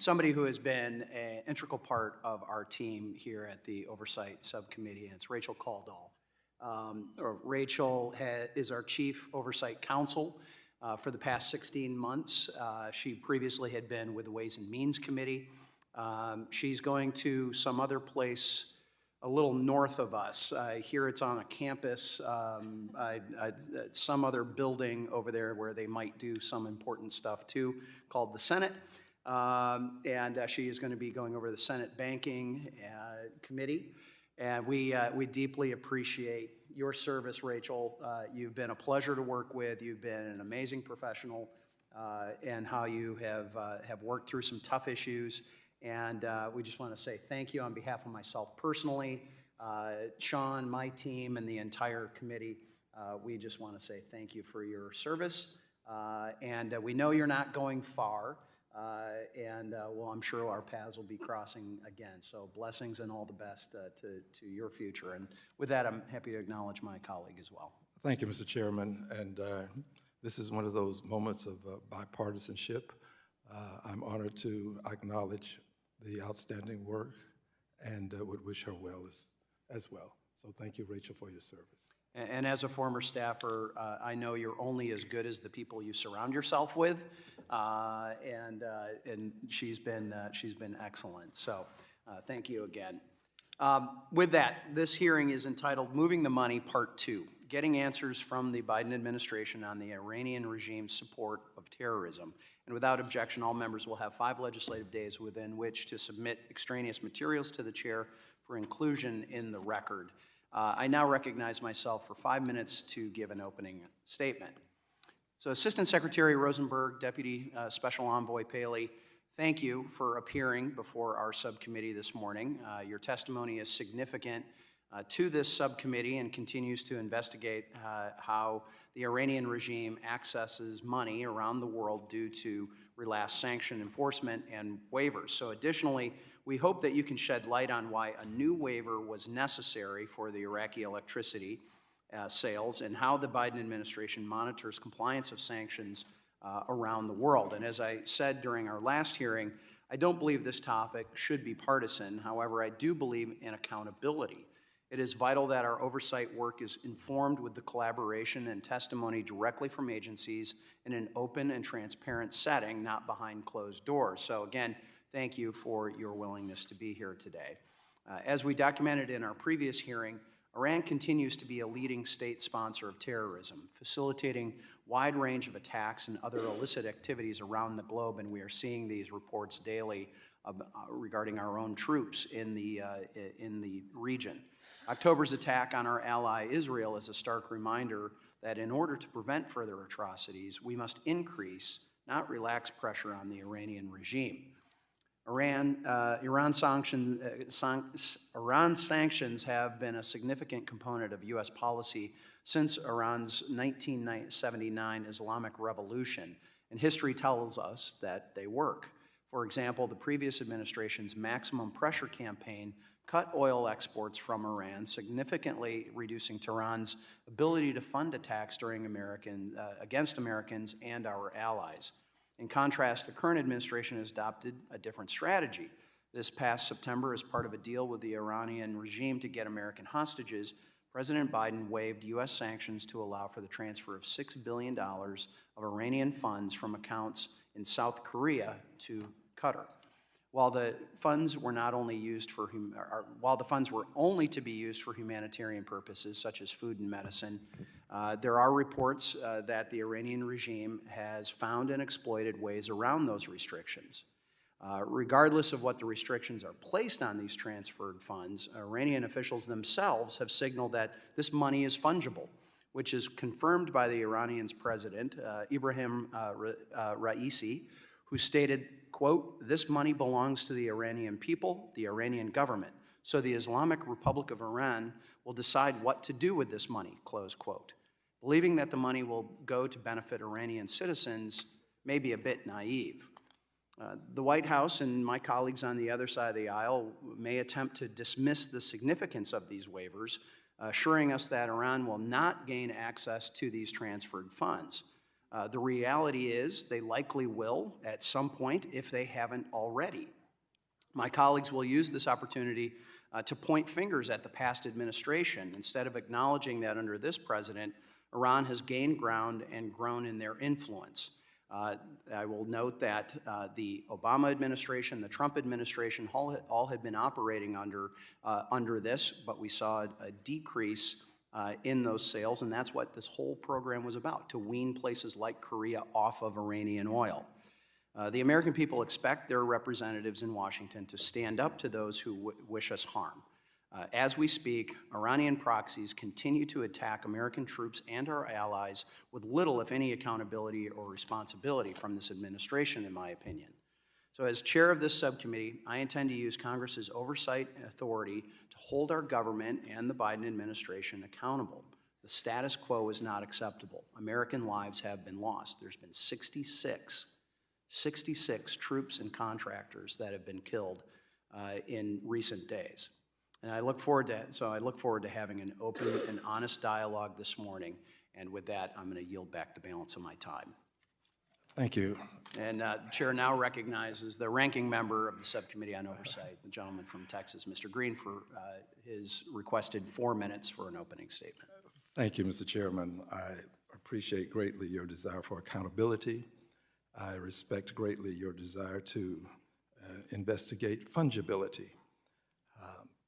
somebody who has been an integral part of our team here at the Oversight Subcommittee, and it's Rachel Caldall. Rachel is our Chief Oversight Counsel for the past 16 months. She previously had been with the Ways and Means Committee. She's going to some other place a little north of us. I hear it's on a campus, some other building over there where they might do some important stuff too, called the Senate. And she is going to be going over to the Senate Banking Committee. And we deeply appreciate your service, Rachel. You've been a pleasure to work with. You've been an amazing professional, and how you have worked through some tough issues. And we just want to say thank you on behalf of myself personally, Sean, my team, and the entire committee. We just want to say thank you for your service. And we know you're not going far. Well, I'm sure our paths will be crossing again. So blessings and all the best to your future. And with that, I'm happy to acknowledge my colleague as well. Thank you, Mr. Chairman. And this is one of those moments of bipartisanship. I'm honored to acknowledge the outstanding work and would wish her well as well. So thank you, Rachel, for your service. And as a former staffer, I know you're only as good as the people you surround yourself with, and she's been excellent. So thank you again. With that, this hearing is entitled "Moving the Money, Part 2: Getting Answers from the Biden Administration on the Iranian Regime's Support of Terrorism." And without objection, all members will have 5 legislative days within which to submit extraneous materials to the chair for inclusion in the record. I now recognize myself for 5 minutes to give an opening statement. So Assistant Secretary Rosenberg, Deputy Special Envoy Paley, thank you for appearing before our subcommittee this morning. Your testimony is significant to this subcommittee and continues to investigate how the Iranian regime accesses money around the world due to relaxed sanction enforcement and waivers. So additionally, we hope that you can shed light on why a new waiver was necessary for the Iraqi electricity sales and how the Biden administration monitors compliance of sanctions around the world. And as I said during our last hearing, I don't believe this topic should be partisan. However, I do believe in accountability. It is vital that our oversight work is informed with the collaboration and testimony directly from agencies in an open and transparent setting, not behind closed doors. So again, thank you for your willingness to be here today. As we documented in our previous hearing, Iran continues to be a leading state sponsor of terrorism, facilitating wide range of attacks and other illicit activities around the globe, and we are seeing these reports daily regarding our own troops in the region. October's attack on our ally Israel is a stark reminder that in order to prevent further atrocities, we must increase, not relax, pressure on the Iranian regime. Iran sanctions have been a significant component of U.S. policy since Iran's 1979 Islamic Revolution, and history tells us that they work. For example, the previous administration's maximum pressure campaign cut oil exports from Iran, significantly reducing Tehran's ability to fund attacks against Americans and our allies. In contrast, the current administration has adopted a different strategy. This past September, as part of a deal with the Iranian regime to get American hostages, President Biden waived U.S. sanctions to allow for the transfer of $6 billion of Iranian funds from accounts in South Korea to Qatar. While the funds were only to be used for humanitarian purposes, such as food and medicine, there are reports that the Iranian regime has found and exploited ways around those restrictions. Regardless of what the restrictions are placed on these transferred funds, Iranian officials themselves have signaled that this money is fungible, which is confirmed by the Iranian's president, Abram Raisi, who stated, quote, "This money belongs to the Iranian people, the Iranian government, so the Islamic Republic of Iran will decide what to do with this money," close quote. Believing that the money will go to benefit Iranian citizens may be a bit naive. The White House and my colleagues on the other side of the aisle may attempt to dismiss the significance of these waivers, assuring us that Iran will not gain access to these transferred funds. The reality is they likely will at some point if they haven't already. My colleagues will use this opportunity to point fingers at the past administration instead of acknowledging that under this president, Iran has gained ground and grown in their influence. I will note that the Obama administration, the Trump administration, all had been operating under this, but we saw a decrease in those sales, and that's what this whole program was about, to wean places like Korea off of Iranian oil. The American people expect their representatives in Washington to stand up to those who wish us harm. As we speak, Iranian proxies continue to attack American troops and our allies with little, if any, accountability or responsibility from this administration, in my opinion. So as chair of this subcommittee, I intend to use Congress's oversight authority to hold our government and the Biden administration accountable. The status quo is not acceptable. American lives have been lost. There's been 66 troops and contractors that have been killed in recent days. And I look forward to having an open and honest dialogue this morning. And with that, I'm going to yield back the balance of my time. Thank you. And the chair now recognizes the ranking member of the Subcommittee on Oversight, the gentleman from Texas, Mr. Green, for his requested 4 minutes for an opening statement. Thank you, Mr. Chairman. I appreciate greatly your desire for accountability. I respect greatly your desire to investigate fungibility.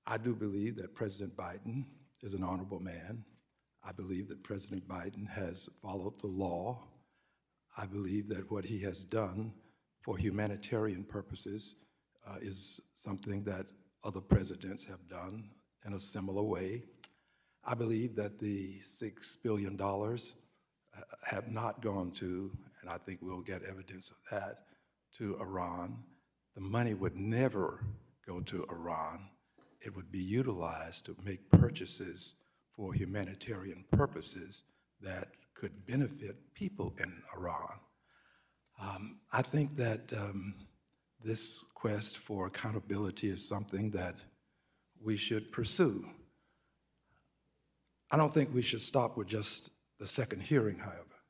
I do believe that President Biden is an honorable man. I believe that President Biden has followed the law. I believe that what he has done for humanitarian purposes is something that other presidents have done in a similar way. I believe that the $6 billion have not gone to, and I think we'll get evidence of that, to Iran. The money would never go to Iran. It would be utilized to make purchases for humanitarian purposes that could benefit people in Iran. I think that this quest for accountability is something that we should pursue. I don't think we should stop with just the second hearing, however.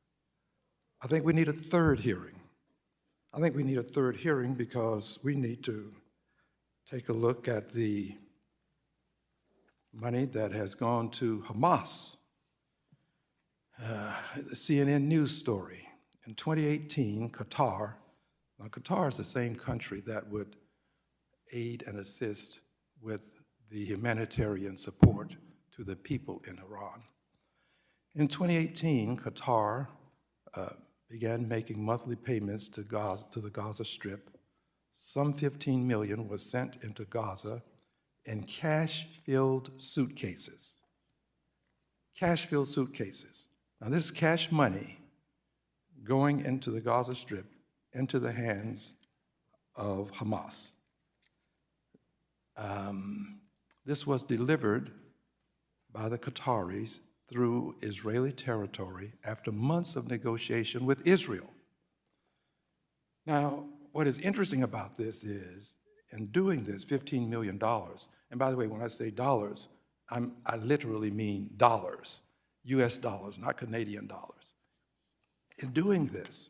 I think we need a third hearing. I think we need a third hearing because we need to take a look at the money that has gone to Hamas. The CNN news story. In 2018, Qatar, now Qatar is the same country that would aid and assist with the humanitarian support to the people in Iran. In 2018, Qatar began making monthly payments to the Gaza Strip. Some 15 million was sent into Gaza in cash-filled suitcases. Cash-filled suitcases. Now this is cash money going into the Gaza Strip, into the hands of Hamas. This was delivered by the Qataris through Israeli territory after months of negotiation with Israel. Now, what is interesting about this is, in doing this, $15 million, and by the way, when I say dollars, I literally mean dollars, US dollars, not Canadian dollars. In doing this,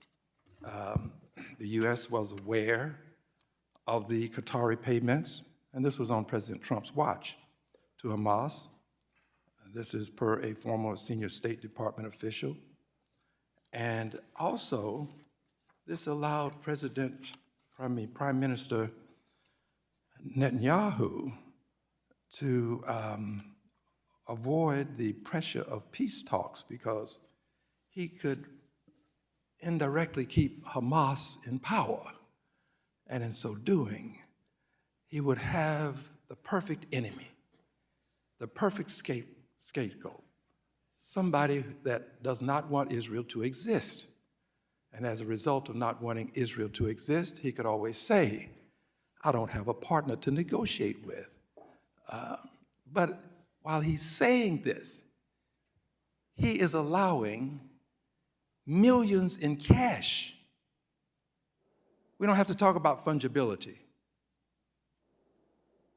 the US was aware of the Qatari payments, and this was on President Trump's watch, to Hamas. This is per a former senior State Department official. And also, this allowed Prime Minister Netanyahu to avoid the pressure of peace talks because he could indirectly keep Hamas in power. And in so doing, he would have the perfect enemy, the perfect scapegoat, somebody that does not want Israel to exist. And as a result of not wanting Israel to exist, he could always say, I don't have a partner to negotiate with. But while he's saying this, he is allowing millions in cash. We don't have to talk about fungibility.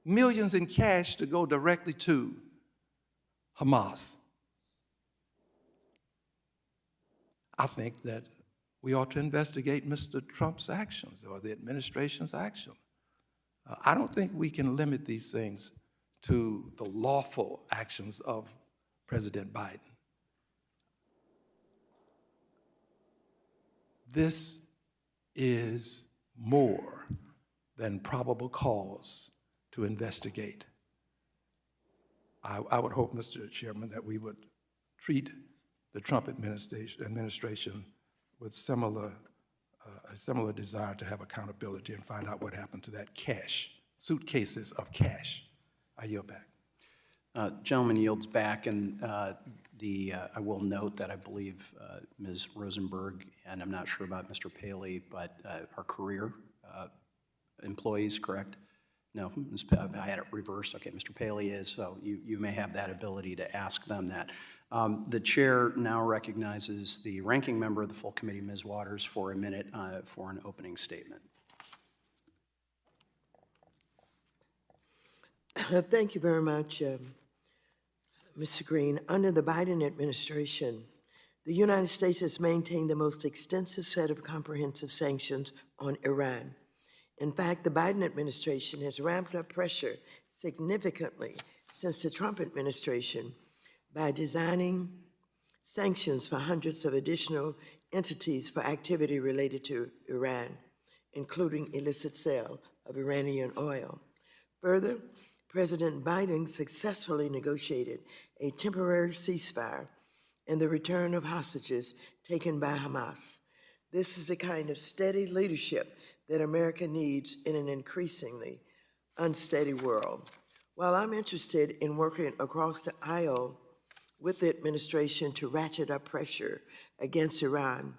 Millions in cash to go directly to Hamas. I think that we ought to investigate Mr. Trump's actions or the administration's action. I don't think we can limit these things to the lawful actions of President Biden. This is more than probable cause to investigate. I would hope, Mr. Chairman, that we would treat the Trump administration with a similar desire to have accountability and find out what happened to that cash, suitcases of cash. I yield back. Gentleman yields back, and I will note that I believe Ms. Rosenberg, and I'm not sure about Mr. Paley, but are career employees, correct? No, I had it reversed. Okay, Mr. Paley is, so you may have that ability to ask them that. The chair now recognizes the ranking member of the full committee, Ms. Waters, for a minute for an opening statement. Thank you very much, Mr. Green. Under the Biden administration, the United States has maintained the most extensive set of comprehensive sanctions on Iran. In fact, the Biden administration has ramped up pressure significantly since the Trump administration by designing sanctions for hundreds of additional entities for activity related to Iran, including illicit sale of Iranian oil. Further, President Biden successfully negotiated a temporary ceasefire and the return of hostages taken by Hamas. This is the kind of steady leadership that America needs in an increasingly unsteady world. While I'm interested in working across the aisle with the administration to ratchet up pressure against Iran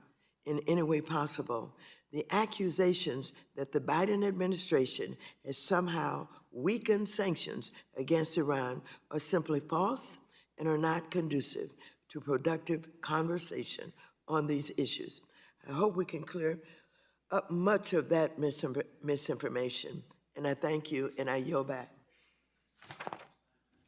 in any way possible, the accusations that the Biden administration has somehow weakened sanctions against Iran are simply false and are not conducive to productive conversation on these issues. I hope we can clear up much of that misinformation, and I thank you, and I yield back.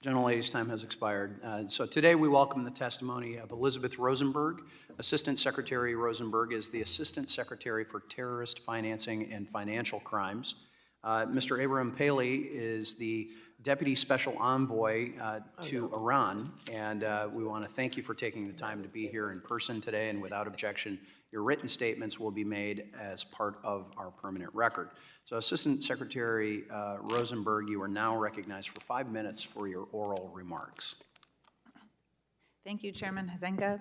Gentlelady's time has expired. So today we welcome the testimony of Elizabeth Rosenberg. Assistant Secretary Rosenberg is the Assistant Secretary for Terrorist Financing and Financial Crimes. Mr. Abram Paley is the Deputy Special Envoy to Iran, and we want to thank you for taking the time to be here in person today, and without objection, your written statements will be made as part of our permanent record. So Assistant Secretary Rosenberg, you are now recognized for 5 minutes for your oral remarks. Thank you, Chairman Hazenga,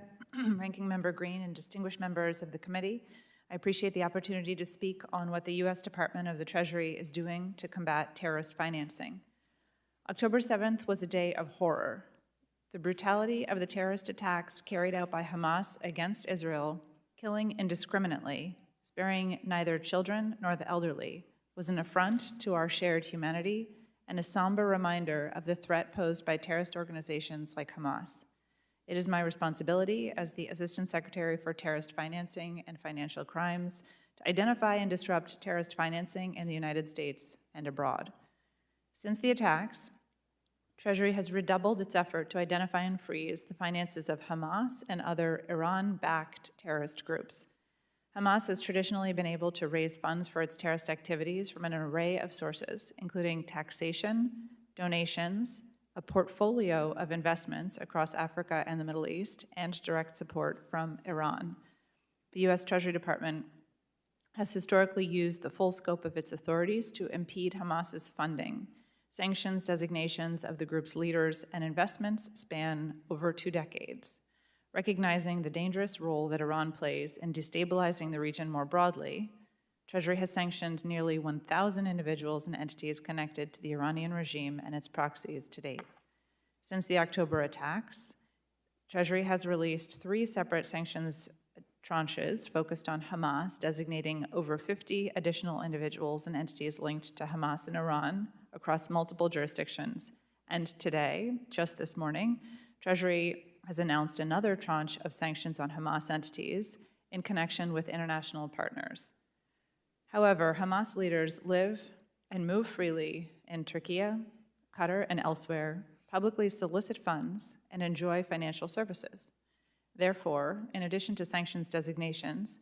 Ranking Member Green, and distinguished members of the committee. I appreciate the opportunity to speak on what the U.S. Department of the Treasury is doing to combat terrorist financing. October 7th was a day of horror. The brutality of the terrorist attacks carried out by Hamas against Israel, killing indiscriminately, sparing neither children nor the elderly, was an affront to our shared humanity and a somber reminder of the threat posed by terrorist organizations like Hamas. It is my responsibility as the Assistant Secretary for Terrorist Financing and Financial Crimes to identify and disrupt terrorist financing in the United States and abroad. Since the attacks, Treasury has redoubled its effort to identify and freeze the finances of Hamas and other Iran-backed terrorist groups. Hamas has traditionally been able to raise funds for its terrorist activities from an array of sources, including taxation, donations, a portfolio of investments across Africa and the Middle East, and direct support from Iran. The U.S. Treasury Department has historically used the full scope of its authorities to impede Hamas's funding. Sanctions designations of the group's leaders and investments span over 2 decades. Recognizing the dangerous role that Iran plays in destabilizing the region more broadly, Treasury has sanctioned nearly 1,000 individuals and entities connected to the Iranian regime and its proxies to date. Since the October attacks, Treasury has released 3 separate sanctions tranches focused on Hamas, designating over 50 additional individuals and entities linked to Hamas in Iran across multiple jurisdictions. And today, just this morning, Treasury has announced another tranche of sanctions on Hamas entities in connection with international partners. However, Hamas leaders live and move freely in Turkey, Qatar, and elsewhere, publicly solicit funds, and enjoy financial services. Therefore, in addition to sanctions designations,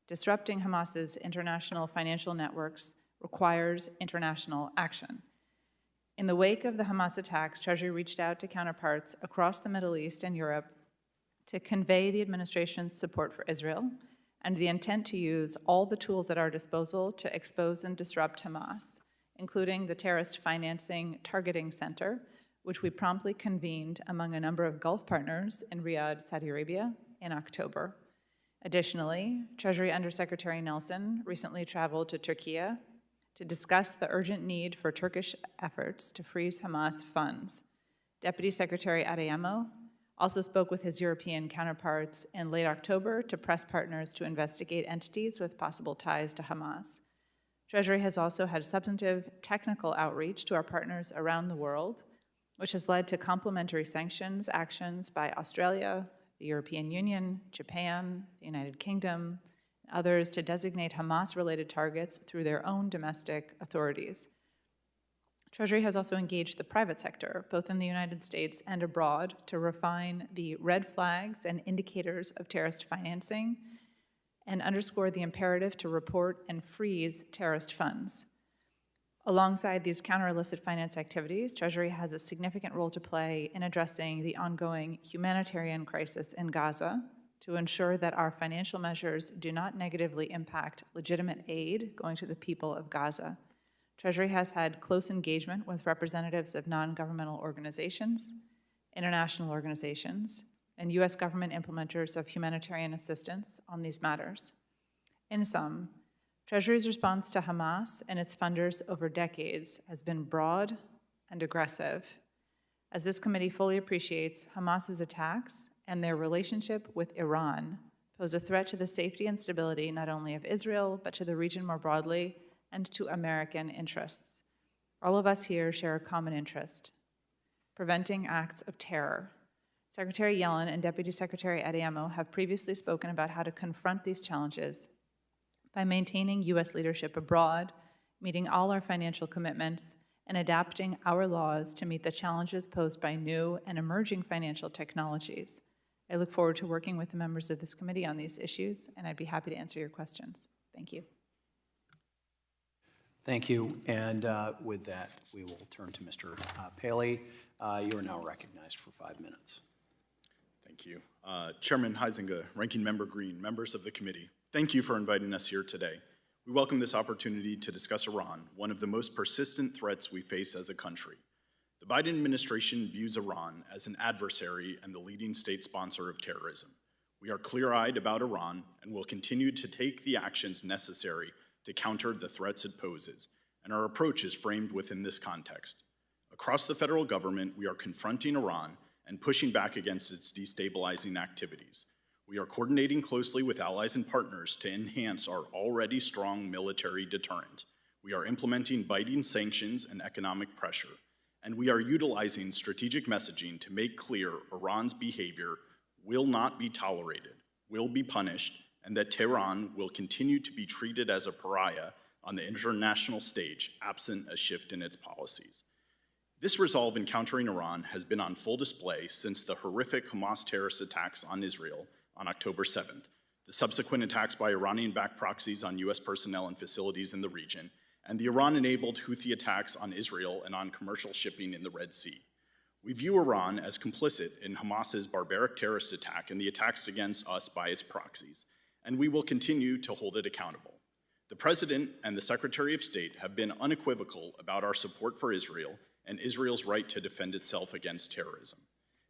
Disrupting Hamas's international financial networks requires international action. In the wake of the Hamas attacks, Treasury reached out to counterparts across the Middle East and Europe to convey the administration's support for Israel and the intent to use all the tools at our disposal to expose and disrupt Hamas, including the Terrorist Financing Targeting Center, which we promptly convened among a number of Gulf partners in Riyadh, Saudi Arabia, in October. Additionally, Treasury Undersecretary Nelson recently traveled to Turkey to discuss the urgent need for Turkish efforts to freeze Hamas funds. Deputy Secretary Adeyemo also spoke with his European counterparts in late October to press partners to investigate entities with possible ties to Hamas. Treasury has also had substantive technical outreach to our partners around the world, which has led to complementary sanctions actions by Australia, the European Union, Japan, the United Kingdom, and others to designate Hamas-related targets through their own domestic authorities. Treasury has also engaged the private sector, both in the United States and abroad, to refine the red flags and indicators of terrorist financing and underscore the imperative to report and freeze terrorist funds. Alongside these counter-illicit finance activities, Treasury has a significant role to play in addressing the ongoing humanitarian crisis in Gaza to ensure that our financial measures do not negatively impact legitimate aid going to the people of Gaza. Treasury has had close engagement with representatives of non-governmental organizations, international organizations, and U.S. government implementers of humanitarian assistance on these matters. In sum, Treasury's response to Hamas and its funders over decades has been broad and aggressive. As this committee fully appreciates, Hamas's attacks and their relationship with Iran pose a threat to the safety and stability not only of Israel, but to the region more broadly and to American interests. All of us here share a common interest: preventing acts of terror. Secretary Yellen and Deputy Secretary Adeyemo have previously spoken about how to confront these challenges by maintaining U.S. leadership abroad, meeting all our financial commitments, and adapting our laws to meet the challenges posed by new and emerging financial technologies. I look forward to working with the members of this committee on these issues, and I'd be happy to answer your questions. Thank you. Thank you. And with that, we will turn to Mr. Paley. You are now recognized for 5 minutes. Thank you. Chairman Huizenga, Ranking Member Green, members of the committee, thank you for inviting us here today. We welcome this opportunity to discuss Iran, one of the most persistent threats we face as a country. The Biden administration views Iran as an adversary and the leading state sponsor of terrorism. We are clear-eyed about Iran and will continue to take the actions necessary to counter the threats it poses, and our approach is framed within this context. Across the federal government, we are confronting Iran and pushing back against its destabilizing activities. We are coordinating closely with allies and partners to enhance our already strong military deterrent. We are implementing biting sanctions and economic pressure, and we are utilizing strategic messaging to make clear Iran's behavior will not be tolerated, will be punished, and that Tehran will continue to be treated as a pariah on the international stage, absent a shift in its policies. This resolve in countering Iran has been on full display since the horrific Hamas terrorist attacks on Israel on October 7th, the subsequent attacks by Iranian-backed proxies on U.S. personnel and facilities in the region, and the Iran-enabled Houthi attacks on Israel and on commercial shipping in the Red Sea. We view Iran as complicit in Hamas's barbaric terrorist attack and the attacks against us by its proxies, and we will continue to hold it accountable. The President and the Secretary of State have been unequivocal about our support for Israel and Israel's right to defend itself against terrorism.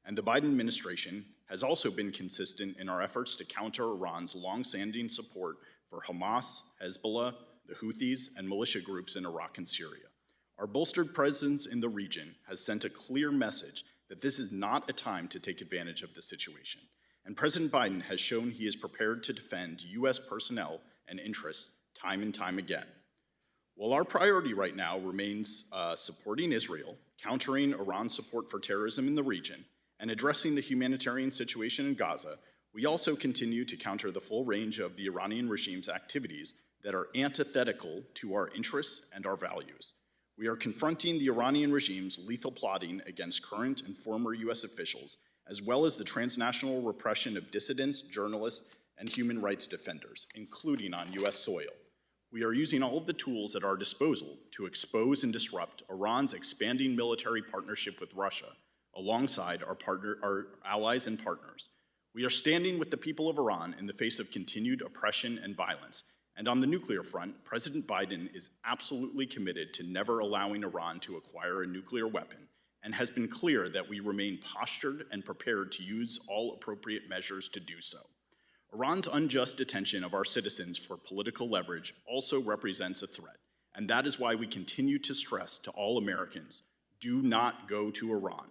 And the Biden administration has also been consistent in our efforts to counter Iran's long-standing support for Hamas, Hezbollah, the Houthis, and militia groups in Iraq and Syria. Our bolstered presence in the region has sent a clear message that this is not a time to take advantage of the situation. And President Biden has shown he is prepared to defend U.S. personnel and interests time and time again. While our priority right now remains supporting Israel, countering Iran's support for terrorism in the region, and addressing the humanitarian situation in Gaza, we also continue to counter the full range of the Iranian regime's activities that are antithetical to our interests and our values. We are confronting the Iranian regime's lethal plotting against current and former U.S. officials, as well as the transnational repression of dissidents, journalists, and human rights defenders, including on U.S. soil. We are using all of the tools at our disposal to expose and disrupt Iran's expanding military partnership with Russia, alongside our allies and partners. We are standing with the people of Iran in the face of continued oppression and violence. And on the nuclear front, President Biden is absolutely committed to never allowing Iran to acquire a nuclear weapon, and has been clear that we remain postured and prepared to use all appropriate measures to do so. Iran's unjust detention of our citizens for political leverage also represents a threat, and that is why we continue to stress to all Americans, do not go to Iran.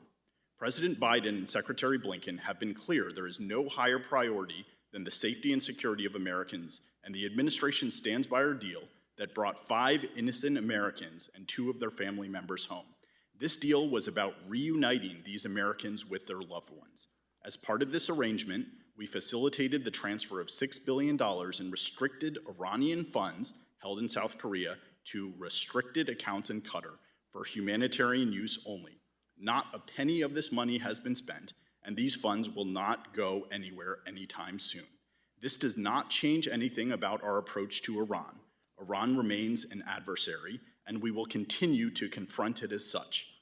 President Biden and Secretary Blinken have been clear there is no higher priority than the safety and security of Americans, and the administration stands by our deal that brought 5 innocent Americans and 2 of their family members home. This deal was about reuniting these Americans with their loved ones. As part of this arrangement, we facilitated the transfer of $6 billion in restricted Iranian funds held in South Korea to restricted accounts in Qatar for humanitarian use only. Not a penny of this money has been spent, and these funds will not go anywhere anytime soon. This does not change anything about our approach to Iran. Iran remains an adversary, and we will continue to confront it as such.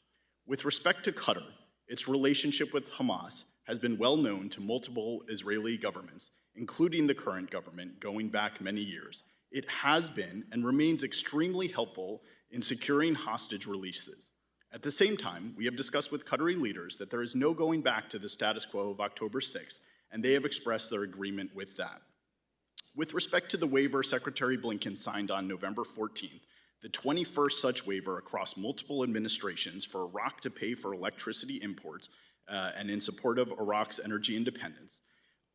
With respect to Qatar, its relationship with Hamas has been well known to multiple Israeli governments, including the current government, going back many years. It has been and remains extremely helpful in securing hostage releases. At the same time, we have discussed with Qatari leaders that there is no going back to the status quo of October 6th, and they have expressed their agreement with that. With respect to the waiver Secretary Blinken signed on November 14th, the 21st such waiver across multiple administrations for Iraq to pay for electricity imports and in support of Iraq's energy independence.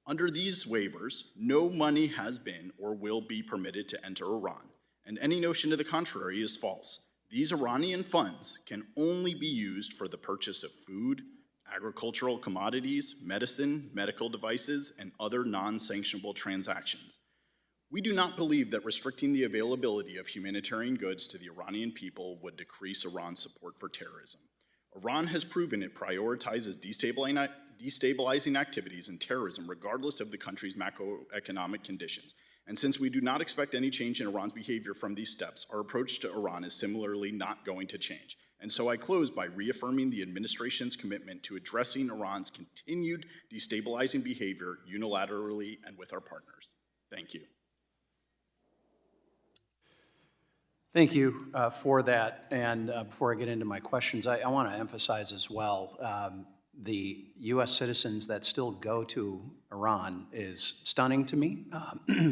Under these waivers, no money has been or will be permitted to enter Iran, and any notion to the contrary is false. These Iranian funds can only be used for the purchase of food, agricultural commodities, medicine, medical devices, and other non-sanctionable transactions. We do not believe that restricting the availability of humanitarian goods to the Iranian people would decrease Iran's support for terrorism. Iran has proven it prioritizes destabilizing activities and terrorism regardless of the country's macroeconomic conditions. And since we do not expect any change in Iran's behavior from these steps, our approach to Iran is similarly not going to change. And so I close by reaffirming the administration's commitment to addressing Iran's continued destabilizing behavior unilaterally and with our partners. Thank you. Thank you for that. And before I get into my questions, I want to emphasize as well, the U.S. citizens that still go to Iran is stunning to me.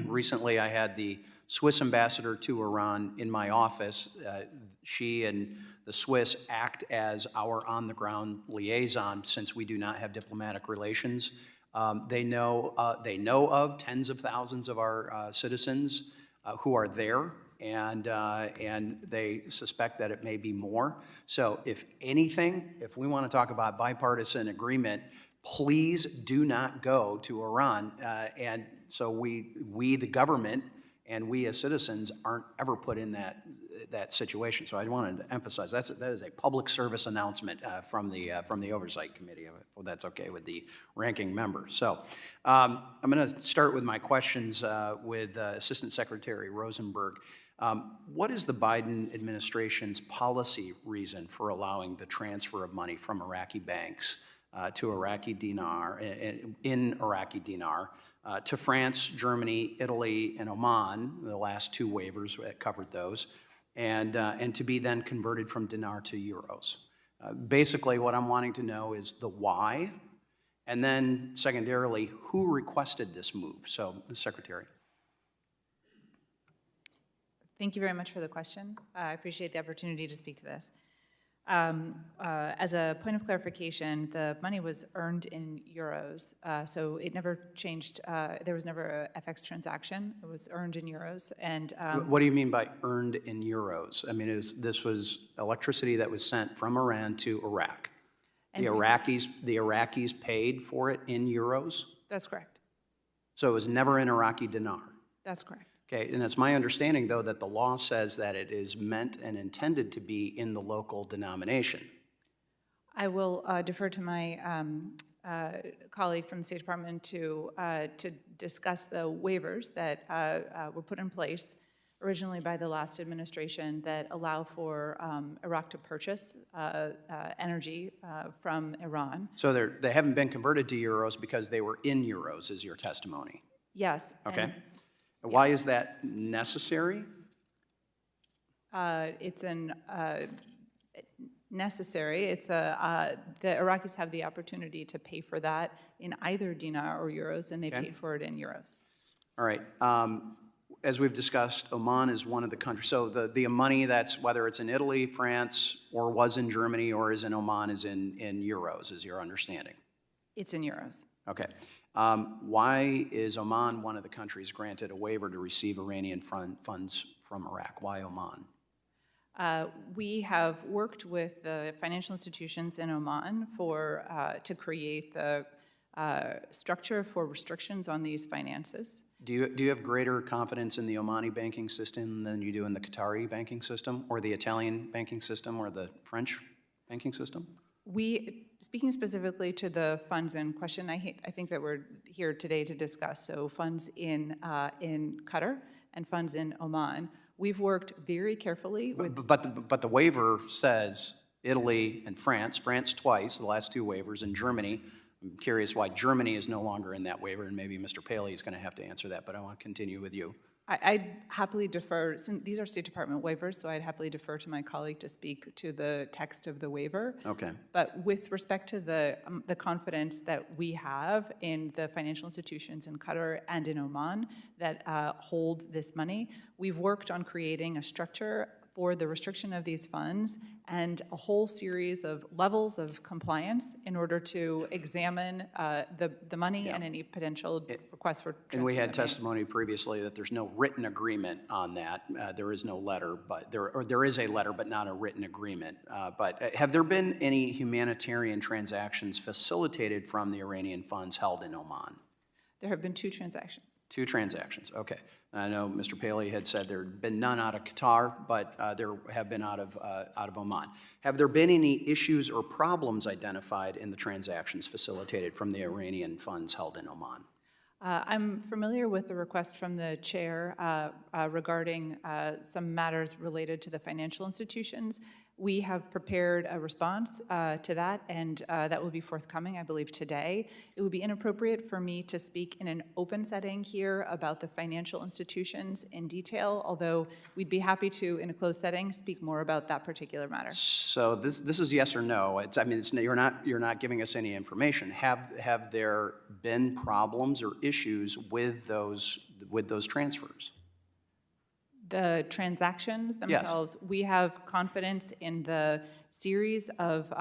Recently, I had the Swiss ambassador to Iran in my office. She and the Swiss act as our on-the-ground liaison since we do not have diplomatic relations. They know of tens of thousands of our citizens who are there, and they suspect that it may be more. So if anything, if we want to talk about bipartisan agreement, please do not go to Iran. And so we, the government, and we as citizens aren't ever put in that situation. So I wanted to emphasize that is a public service announcement from the Oversight Committee, if that's okay with the ranking member. So I'm going to start with my questions with Assistant Secretary Rosenberg. What is the Biden administration's policy reason for allowing the transfer of money from Iraqi banks to Iraqi dinar, in Iraqi dinar, to France, Germany, Italy, and Oman, the last 2 waivers covered those, and to be then converted from dinar to euros? Basically, what I'm wanting to know is the why, and then secondarily, who requested this move? So, Secretary. Thank you very much for the question. I appreciate the opportunity to speak to this. As a point of clarification, the money was earned in euros, so it never changed. There was never a FX transaction. It was earned in euros. And what do you mean by earned in euros? I mean, this was electricity that was sent from Iran to Iraq. The Iraqis paid for it in euros? That's correct. So it was never in Iraqi dinar? That's correct. Okay, and it's my understanding, though, that the law says that it is meant and intended to be in the local denomination. I will defer to my colleague from the State Department to discuss the waivers that were put in place originally by the last administration that allow for Iraq to purchase energy from Iran. So they haven't been converted to euros because they were in euros, is your testimony? Yes. Okay. and Why is that necessary? It's necessary. It's the Iraqis have the opportunity to pay for that in either dinar or euros, and they paid for it in euros. All right. As we've discussed, Oman is one of the countries. So the money that's, whether it's in Italy, France, or was in Germany, or is in Oman, is in euros, is your understanding? It's in euros. Okay. Why is Oman one of the countries granted a waiver to receive Iranian funds from Iraq? Why Oman? We have worked with the financial institutions in Oman to create the structure for restrictions on these finances. Do you have greater confidence in the Omani banking system than you do in the Qatari banking system, or the Italian banking system, or the French banking system? Speaking specifically to the funds in question, I think that we're here today to discuss, so funds in Qatar and funds in Oman. We've worked very carefully with... But the waiver says Italy and France twice, the last two waivers, and Germany. I'm curious why Germany is no longer in that waiver, and maybe Mr. Paley is going to have to answer that, but I want to continue with you. I'd happily defer, since these are State Department waivers, so I'd happily defer to my colleague to speak to the text of the waiver. Okay. But with respect to the confidence that we have in the financial institutions in Qatar and in Oman that hold this money, we've worked on creating a structure for the restriction of these funds and a whole series of levels of compliance in order to examine the money and any potential requests for transfer. And we had testimony previously that there's no written agreement on that. There is no letter, but there is a letter, but not a written agreement. But have there been any humanitarian transactions facilitated from the Iranian funds held in Oman? There have been 2 transactions. 2 transactions, okay. I know Mr. Paley had said there had been none out of Qatar, but there have been out of Oman. Have there been any issues or problems identified in the transactions facilitated from the Iranian funds held in Oman? I'm familiar with the request from the chair regarding some matters related to the financial institutions. We have prepared a response to that, and that will be forthcoming, I believe, today. It would be inappropriate for me to speak in an open setting here about the financial institutions in detail, although we'd be happy to, in a closed setting, speak more about that particular matter. So this is yes or no. You're not giving us any information. Have there been problems or issues with those transfers? The transactions themselves, we have confidence in the series of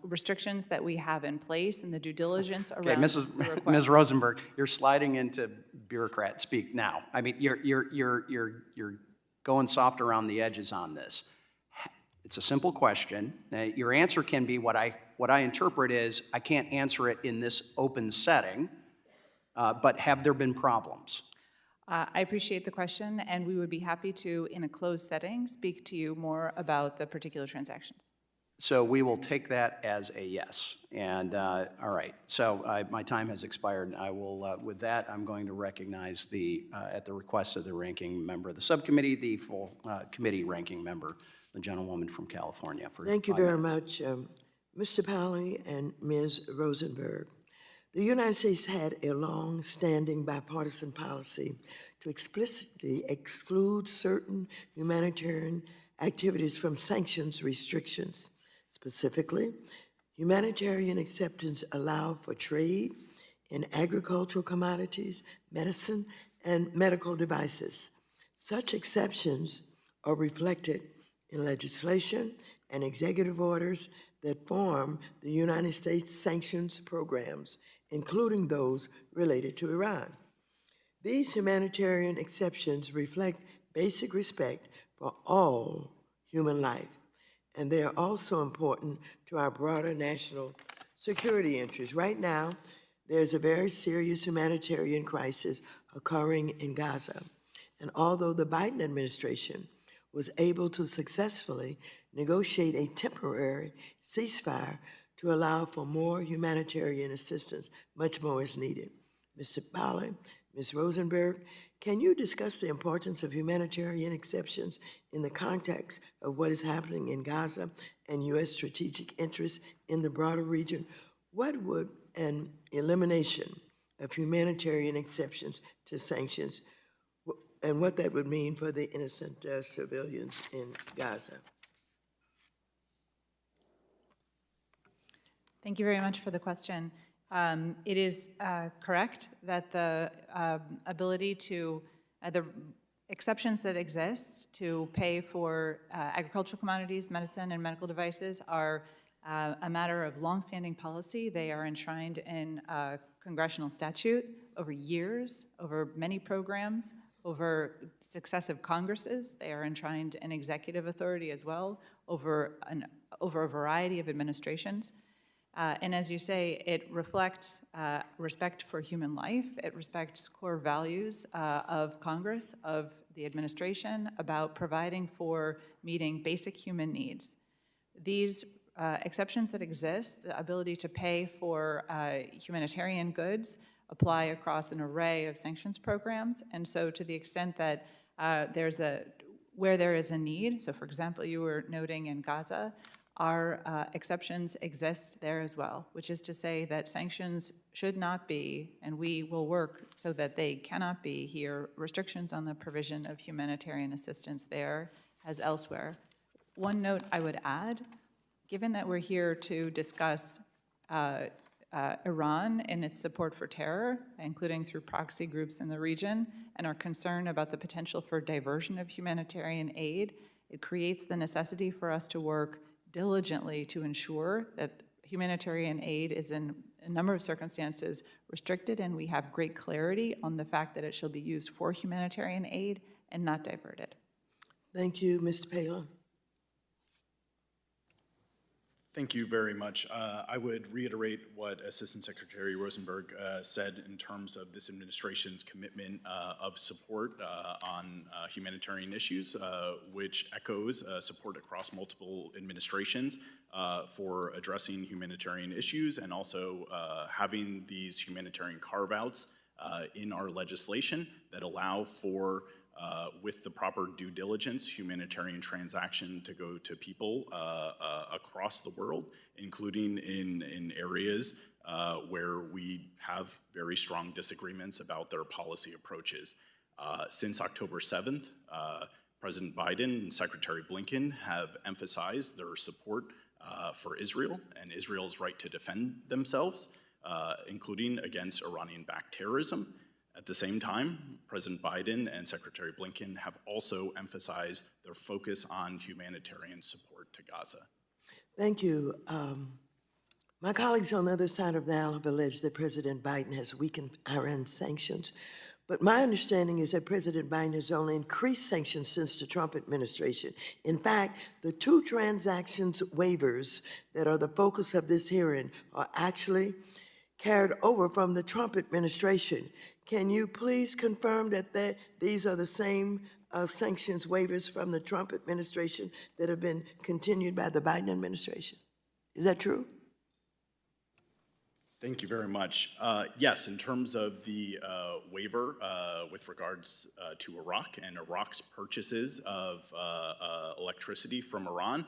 restrictions that we have in place and the due diligence around the request. Ms. Rosenberg, you're sliding into bureaucrat speak now. I mean, you're going soft around the edges on this. It's a simple question. Now, your answer can be what I interpret is I can't answer it in this open setting, but have there been problems? I appreciate the question, and we would be happy to, in a closed setting, speak to you more about the particular transactions. So we will take that as a yes. And all right, so my time has expired. I will, with that, I'm going to recognize at the request of the ranking member of the subcommittee, the full committee ranking member, the gentlewoman from California. Thank you very much, Mr. Paley and Ms. Rosenberg. The United States had a long-standing bipartisan policy to explicitly exclude certain humanitarian activities from sanctions restrictions. Specifically, humanitarian acceptance allowed for trade in agricultural commodities, medicine, and medical devices. Such exceptions are reflected in legislation and executive orders that form the United States sanctions programs, including those related to Iran. These humanitarian exceptions reflect basic respect for all human life, and they are also important to our broader national security interests. Right now, there's a very serious humanitarian crisis occurring in Gaza, and although the Biden administration was able to successfully negotiate a temporary ceasefire to allow for more humanitarian assistance. Much more is needed. Mr. Paley, Ms. Rosenberg, can you discuss the importance of humanitarian exceptions in the context of what is happening in Gaza and U.S. strategic interests in the broader region? What would an elimination of humanitarian exceptions to sanctions and what that would mean for the innocent civilians in Gaza? Thank you very much for the question. It is correct that the ability to, the exceptions that exist to pay for agricultural commodities, medicine, and medical devices are a matter of longstanding policy. They are enshrined in congressional statute over years, over many programs, over successive Congresses. They are enshrined in executive authority as well, over a variety of administrations. And as you say, it reflects respect for human life. It respects core values of Congress, of the administration, about providing for meeting basic human needs. These exceptions that exist, the ability to pay for humanitarian goods, apply across an array of sanctions programs. And so to the extent that where there is a need, so for example, you were noting in Gaza, our exceptions exist there as well, which is to say that sanctions should not be, and we will work so that they cannot be here, restrictions on the provision of humanitarian assistance there as elsewhere. One note I would add, given that we're here to discuss Iran and its support for terror, including through proxy groups in the region, and our concern about the potential for diversion of humanitarian aid, it creates the necessity for us to work diligently to ensure that humanitarian aid is in a number of circumstances restricted, and we have great clarity on the fact that it shall be used for humanitarian aid and not diverted. Thank you, Mr. Paley. Thank you very much. I would reiterate what Assistant Secretary Rosenberg said in terms of this administration's commitment of support on humanitarian issues, which echoes support across multiple administrations for addressing humanitarian issues and also having these humanitarian carve-outs in our legislation that allow for with the proper due diligence, humanitarian transaction to go to people across the world, including in areas where we have very strong disagreements about their policy approaches. Since October 7th, President Biden and Secretary Blinken have emphasized their support for Israel and Israel's right to defend themselves, including against Iranian-backed terrorism. At the same time, President Biden and Secretary Blinken have also emphasized their focus on humanitarian support to Gaza. Thank you. My colleagues on the other side of the aisle have alleged that President Biden has weakened Iran's sanctions, but my understanding is that President Biden has only increased sanctions since the Trump administration. In fact, the two transactions waivers that are the focus of this hearing are actually carried over from the Trump administration. Can you please confirm that these are the same sanctions waivers from the Trump administration that have been continued by the Biden administration? Is that true? Thank you very much. Yes, in terms of the waiver with regards to Iraq and Iraq's purchases of electricity from Iran,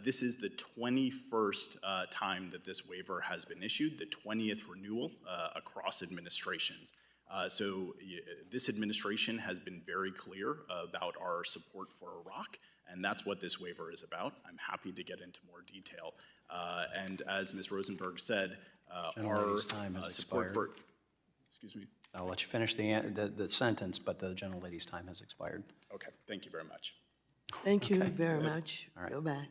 this is the 21st time that this waiver has been issued, the 20th renewal across administrations. So this administration has been very clear about our support for Iraq, and that's what this waiver is about. I'm happy to get into more detail. And as Ms. Rosenberg said, our support for, excuse me? I'll let you finish the sentence, but the gentlelady's time has expired. Okay, thank you very much. Thank you very much. All right. Go back.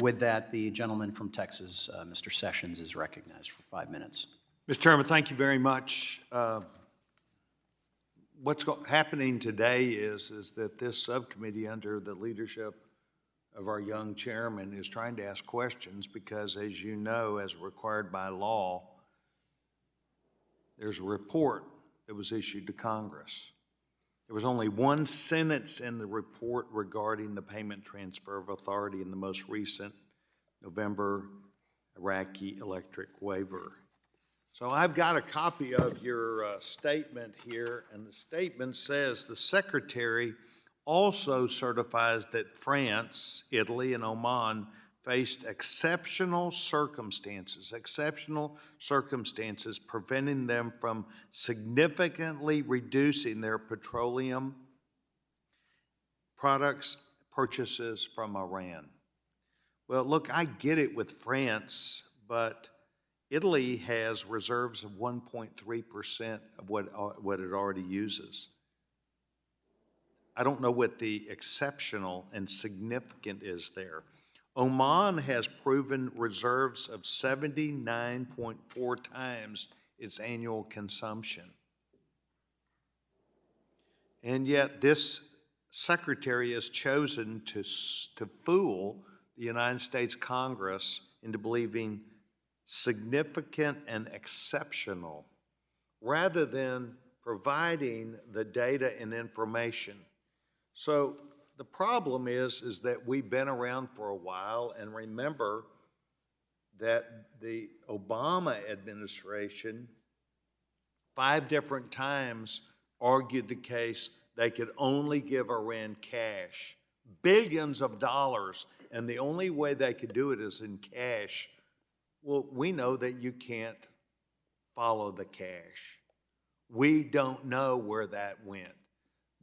With that, the gentleman from Texas, Mr. Sessions, is recognized for 5 minutes. Mr. Chairman, thank you very much. What's happening today is that this subcommittee, under the leadership of our young chairman, is trying to ask questions because, as you know, as required by law, there's a report that was issued to Congress. There was only one sentence in the report regarding the payment transfer of authority in the most recent November Iraqi electric waiver. So I've got a copy of your statement here, and the statement says the Secretary also certifies that France, Italy, and Oman faced exceptional circumstances preventing them from significantly reducing their petroleum products purchases from Iran. Well, look, I get it with France, but Italy has reserves of 1.3% of what it already uses. I don't know what the exceptional and significant is there. Oman has proven reserves of 79.4 times its annual consumption. And yet this secretary has chosen to fool the United States Congress into believing significant and exceptional rather than providing the data and information. So the problem is that we've been around for a while, and remember that the Obama administration 5 different times argued the case they could only give Iran cash, billions of dollars, and the only way they could do it is in cash. Well, we know that you can't follow the cash. We don't know where that went.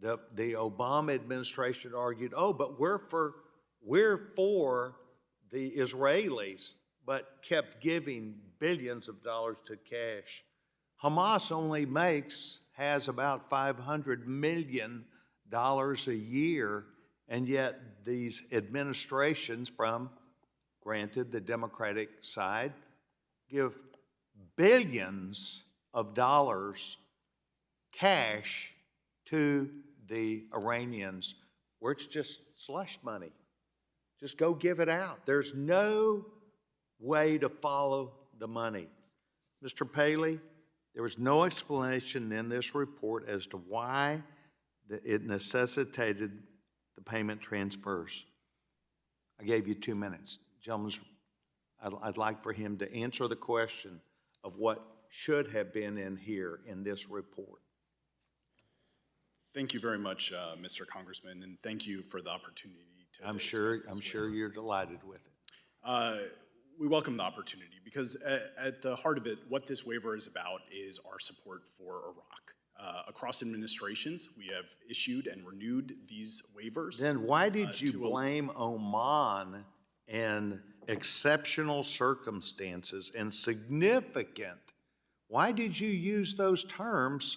The Obama administration argued, oh, but we're for the Israelis, but kept giving billions of dollars to cash. Hamas only has about $500 million a year, and yet these administrations from, granted, the Democratic side, give billions of dollars cash to the Iranians, where it's just slush money. Just go give it out. There's no way to follow the money. Mr. Paley, there was no explanation in this report as to why it necessitated the payment transfers. I gave you 2 minutes. Gentlemen, I'd like for him to answer the question of what should have been in here in this report. Thank you very much, Mr. Congressman, and thank you for the opportunity to I'm discuss sure this you're delighted with it. We welcome the opportunity because at the heart of it, what this waiver is about is our support for Iraq. Across administrations, we have issued and renewed these waivers. Then why did you blame Oman and exceptional circumstances and significant? Why did you use those terms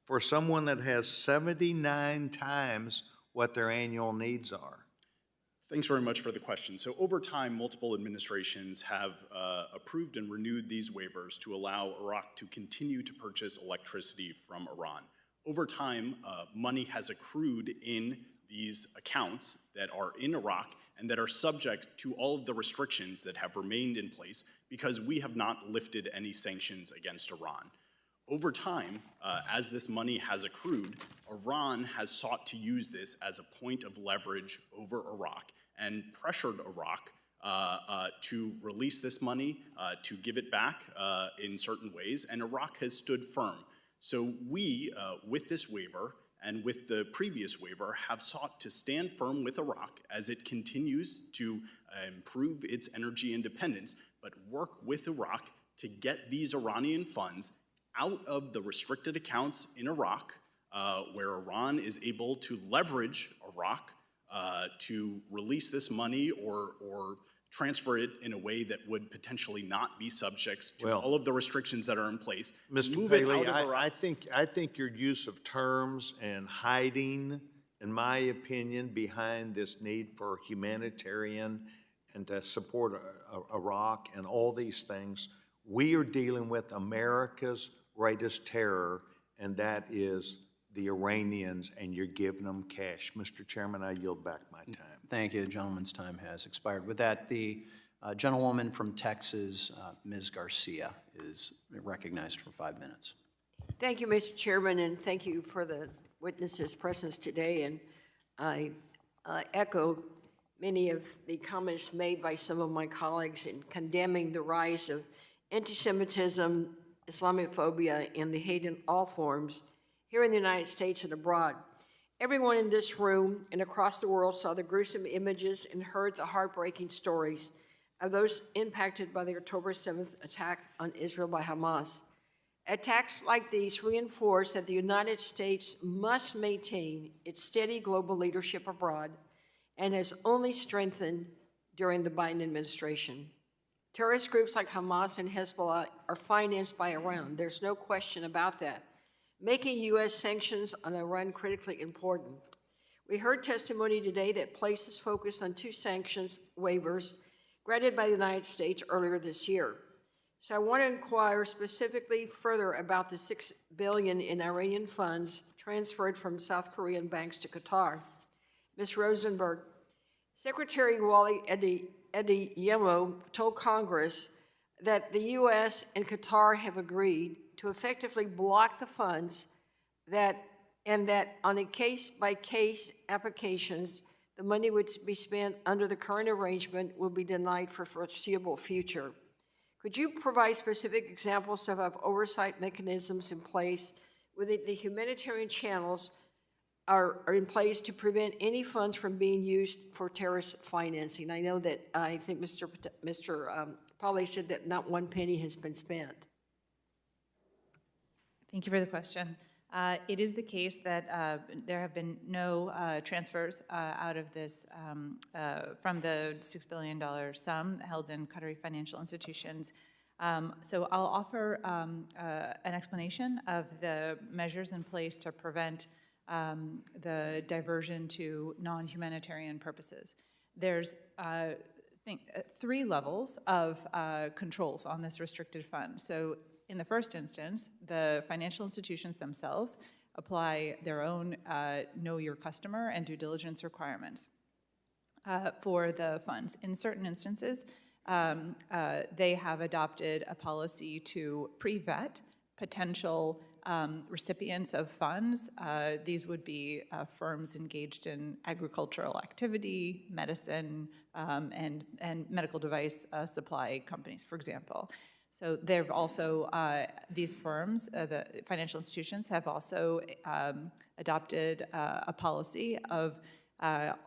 for someone that has 79 times what their annual needs are? Thanks very much for the question. So over time, multiple administrations have approved and renewed these waivers to allow Iraq to continue to purchase electricity from Iran. Over time, money has accrued in these accounts that are in Iraq and that are subject to all of the restrictions that have remained in place because we have not lifted any sanctions against Iran. Over time, as this money has accrued, Iran has sought to use this as a point of leverage over Iraq and pressured Iraq to release this money, to give it back in certain ways, and Iraq has stood firm. So we, with this waiver and with the previous waiver, have sought to stand firm with Iraq as it continues to improve its energy independence, but work with Iraq to get these Iranian funds out of the restricted accounts in Iraq, where Iran is able to leverage Iraq to release this money or transfer it in a way that would potentially not be subject to all of the restrictions that are in place. Mr. Paley, I think your use of terms and hiding, in my opinion, behind this need for humanitarian and to support Iraq and all these things, we are dealing with America's greatest terror, and that is the Iranians, and you're giving them cash. Mr. Chairman, I yield back my time. Thank you. The gentleman's time has expired. With that, the gentlewoman from Texas, Ms. Garcia, is recognized for 5 minutes. Thank you, Mr. Chairman, and thank you for the witnesses' presence today. And I echo many of the comments made by some of my colleagues in condemning the rise of anti-Semitism, Islamophobia, and the hate in all forms here in the United States and abroad. Everyone in this room and across the world saw the gruesome images and heard the heartbreaking stories of those impacted by the October 7th attack on Israel by Hamas. Attacks like these reinforce that the United States must maintain its steady global leadership abroad and has only strengthened during the Biden administration. Terrorist groups like Hamas and Hezbollah are financed by Iran. There's no question about that, making U.S. sanctions on Iran critically important. We heard testimony today that places focus on 2 sanctions waivers granted by the United States earlier this year. So I want to inquire specifically further about the $6 billion in Iranian funds transferred from South Korean banks to Qatar. Ms. Rosenberg, Secretary Wally Adeyemo told Congress that the U.S. and Qatar have agreed to effectively block the funds and that on a case-by-case applications, the money would be spent under the current arrangement will be denied for foreseeable future. Could you provide specific examples of oversight mechanisms in place where the humanitarian channels are in place to prevent any funds from being used for terrorist financing? I know that I think Mr. Paley said that not one penny has been spent. Thank you for the question. It is the case that there have been no transfers out of this from the $6 billion sum held in Qatari financial institutions. So I'll offer an explanation of the measures in place to prevent the diversion to non-humanitarian purposes. There's 3 levels of controls on this restricted fund. So in the first instance, the financial institutions themselves apply their own know your customer and due diligence requirements for the funds. In certain instances, they have adopted a policy to pre-vet potential recipients of funds. These would be firms engaged in agricultural activity, medicine, and medical device supply companies, for example. So they've also, these firms, the financial institutions have also adopted a policy of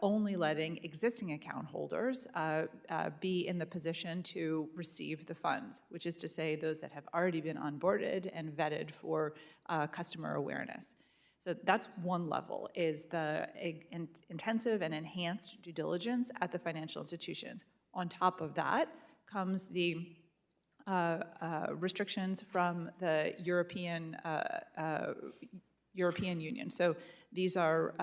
only letting existing account holders be in the position to receive the funds, which is to say those that have already been onboarded and vetted for customer awareness. So that's one level, is the intensive and enhanced due diligence at the financial institutions. On top of that comes the restrictions from the European Union. So these are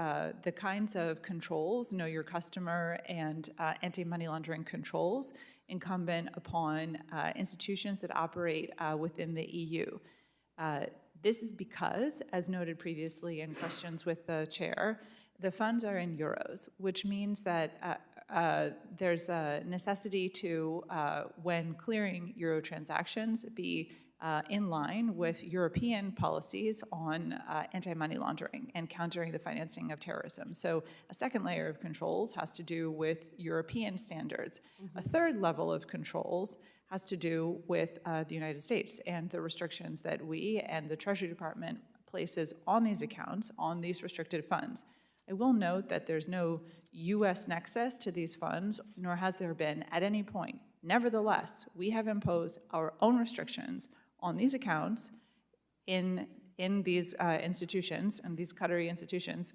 the kinds of controls, know your customer and anti-money laundering controls, incumbent upon institutions that operate within the EU. This is because, as noted previously in questions with the chair, the funds are in euros, which means that there's a necessity to, when clearing euro transactions, be in line with European policies on anti-money laundering and countering the financing of terrorism. So a second layer of controls has to do with European standards. A third level of controls has to do with the United States and the restrictions that we and the Treasury Department places on these accounts, on these restricted funds. I will note that there's no U.S. nexus to these funds, nor has there been at any point. Nevertheless, we have imposed our own restrictions on these accounts in these institutions, and these Qatari institutions,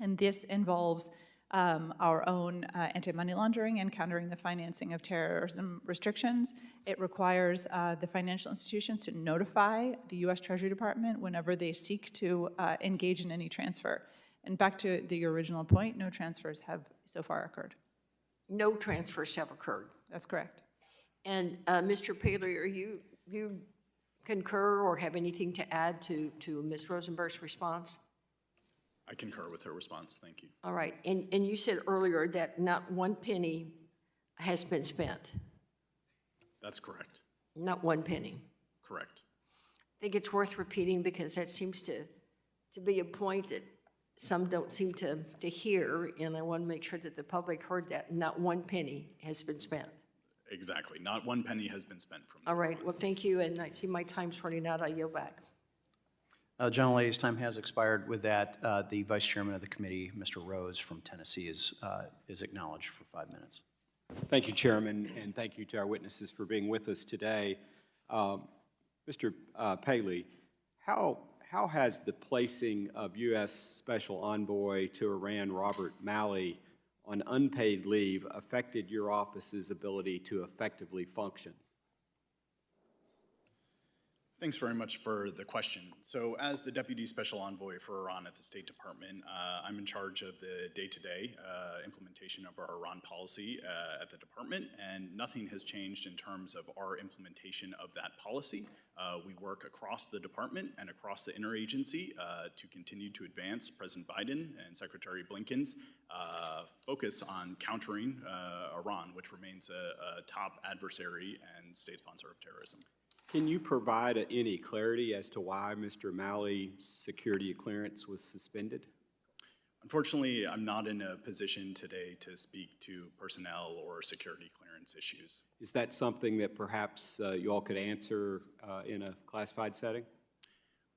and this involves our own anti-money laundering and countering the financing of terrorism restrictions. It requires the financial institutions to notify the U.S. Treasury Department whenever they seek to engage in any transfer. And back to your original point, no transfers have so far occurred. No transfers have occurred. That's correct. And Mr. Paley, are you concur or have anything to add to Ms. Rosenberg's response? I concur with her response. Thank you. All right. And you said earlier that not one penny has been spent. That's correct. Not one penny. Correct. I think it's worth repeating because that seems to be a point that some don't seem to hear, and I want to make sure that the public heard that not one penny has been spent. Exactly. Not one penny has been spent from All those right, well, funds. thank you, and I see my time's running out. I yield back. Gentlelady's time has expired. With that, the Vice Chairman of the committee, Mr. Rose from Tennessee, is acknowledged for 5 minutes. Thank you, Chairman, and thank you to our witnesses for being with us today. Mr. Paley, how has the placing of U.S. Special Envoy to Iran, Robert Malley, on unpaid leave affected your office's ability to effectively function? Thanks very much for the question. So as the Deputy Special Envoy for Iran at the State Department, I'm in charge of the day-to-day implementation of our Iran policy at the department, and nothing has changed in terms of our implementation of that policy. We work across the department and across the interagency to continue to advance President Biden and Secretary Blinken's focus on countering Iran, which remains a top adversary and state sponsor of terrorism. Can you provide any clarity as to why Mr. Malley's security clearance was suspended? Unfortunately, I'm not in a position today to speak to personnel or security clearance issues. Is that something that perhaps you all could answer in a classified setting?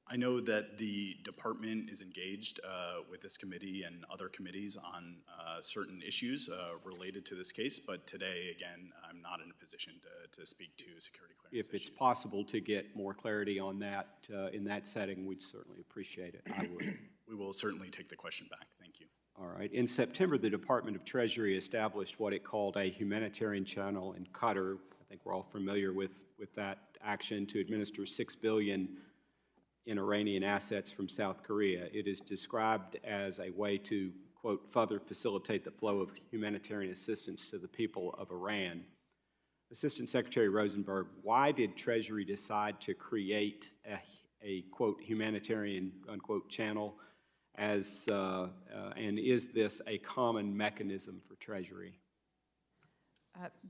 I know that the department is engaged with this committee and other committees on certain issues related to this case, but today, again, I'm not in a position to speak to security clearance If it's issues. possible to get more clarity on that in that setting, we'd certainly appreciate it. I would. We will certainly take the question back. Thank you. All right. In September, the Department of Treasury established what it called a humanitarian channel in Qatar. I think we're all familiar with that action to administer $6 billion in Iranian assets from South Korea. It is described as a way to, quote, further facilitate the flow of humanitarian assistance to the people of Iran. Assistant Secretary Rosenberg, why did Treasury decide to create a quote, humanitarian, unquote, channel as, and is this a common mechanism for Treasury?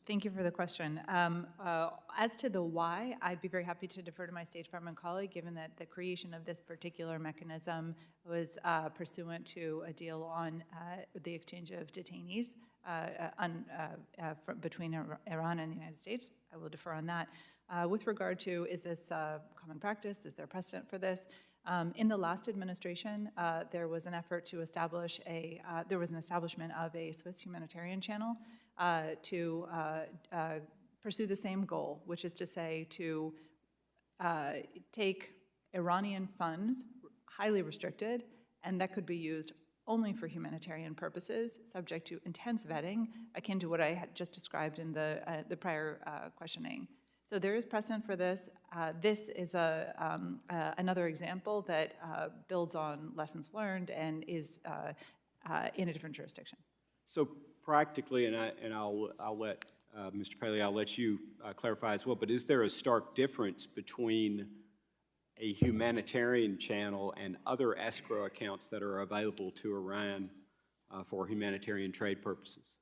Thank you for the question. As to the why, I'd be very happy to defer to my State Department colleague, given that the creation of this particular mechanism was pursuant to a deal on the exchange of detainees between Iran and the United States. I will defer on that. With regard to, is this common practice? Is there precedent for this? In the last administration, there was an effort to establish there was an establishment of a Swiss humanitarian channel to pursue the same goal, which is to say to take Iranian funds, highly restricted, and that could be used only for humanitarian purposes, subject to intense vetting, akin to what I had just described in the prior questioning. So there is precedent for this. This is another example that builds on lessons learned and is in a different jurisdiction. So practically, and I'll let Mr. Paley, I'll let you clarify as well, but is there a stark difference between a humanitarian channel and other escrow accounts that are available to Iran for humanitarian trade purposes?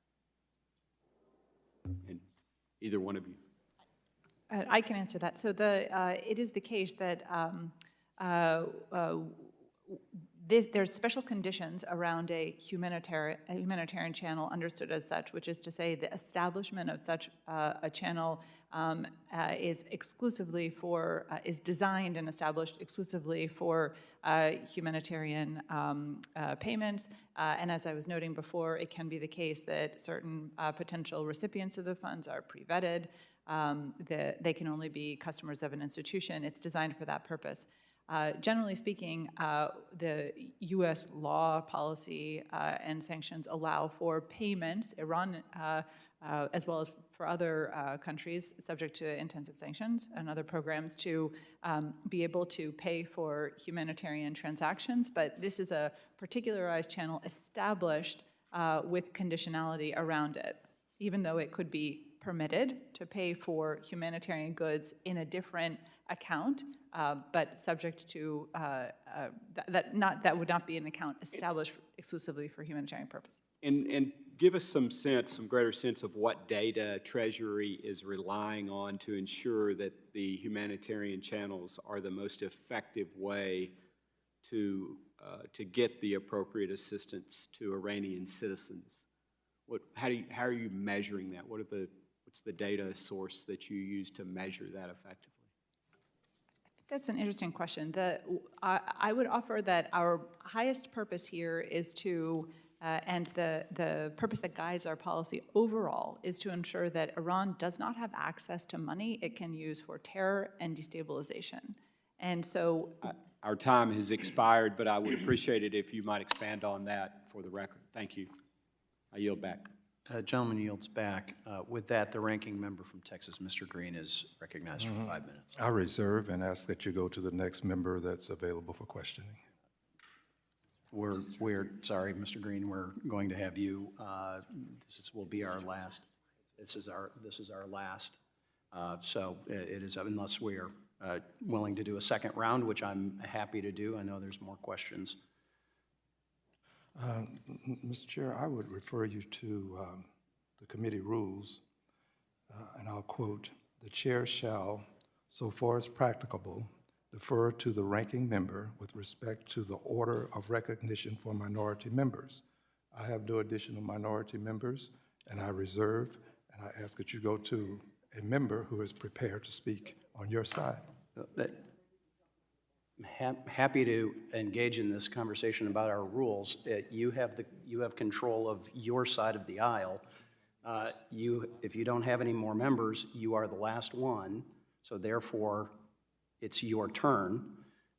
And either one of you. I can answer that. So it is the case that there's special conditions around a humanitarian channel understood as such, which is to say the establishment of such a channel is exclusively for, is designed and established exclusively for humanitarian payments. And as I was noting before, it can be the case that certain potential recipients of the funds are pre-vetted. They can only be customers of an institution. It's designed for that purpose. Generally speaking, the U.S. law, policy, and sanctions allow for payments, Iran, as well as for other countries subject to intensive sanctions and other programs, to be able to pay for humanitarian transactions. But this is a particularized channel established with conditionality around it, even though it could be permitted to pay for humanitarian goods in a different account, but subject to that would not be an account established exclusively for humanitarian purposes. And give us some greater sense of what data Treasury is relying on to ensure that the humanitarian channels are the most effective way to to get the appropriate assistance to Iranian citizens? How are you measuring that? What's the data source that you use to measure that effectively? That's an interesting question. I would offer that our highest purpose here is to, and the purpose that guides our policy overall is to ensure that Iran does not have access to money it can use for terror and destabilization. And so Our time has expired, but I would appreciate it if you might expand on that for the record. Thank you. I yield back. Gentleman yields back. With that, the ranking member from Texas, Mr. Green, is recognized for 5 minutes. I reserve and ask that you go to the next member that's available for questioning. We're sorry, Mr. Green, we're going to have you, will be our last, this is our last. So it is, unless we're willing to do a second round, which I'm happy to do. I know there's more questions. Mr. Chair, I would refer you to the committee rules, and I'll quote, "The chair shall, so far as practicable, defer to the ranking member with respect to the order of recognition for minority members. I have no additional minority members, and I reserve, and I ask that you go to a member who is prepared to speak on your side." Happy to engage in this conversation about our rules. You have control of your side of the aisle. If you don't have any more members, you are the last one, so therefore it's your turn.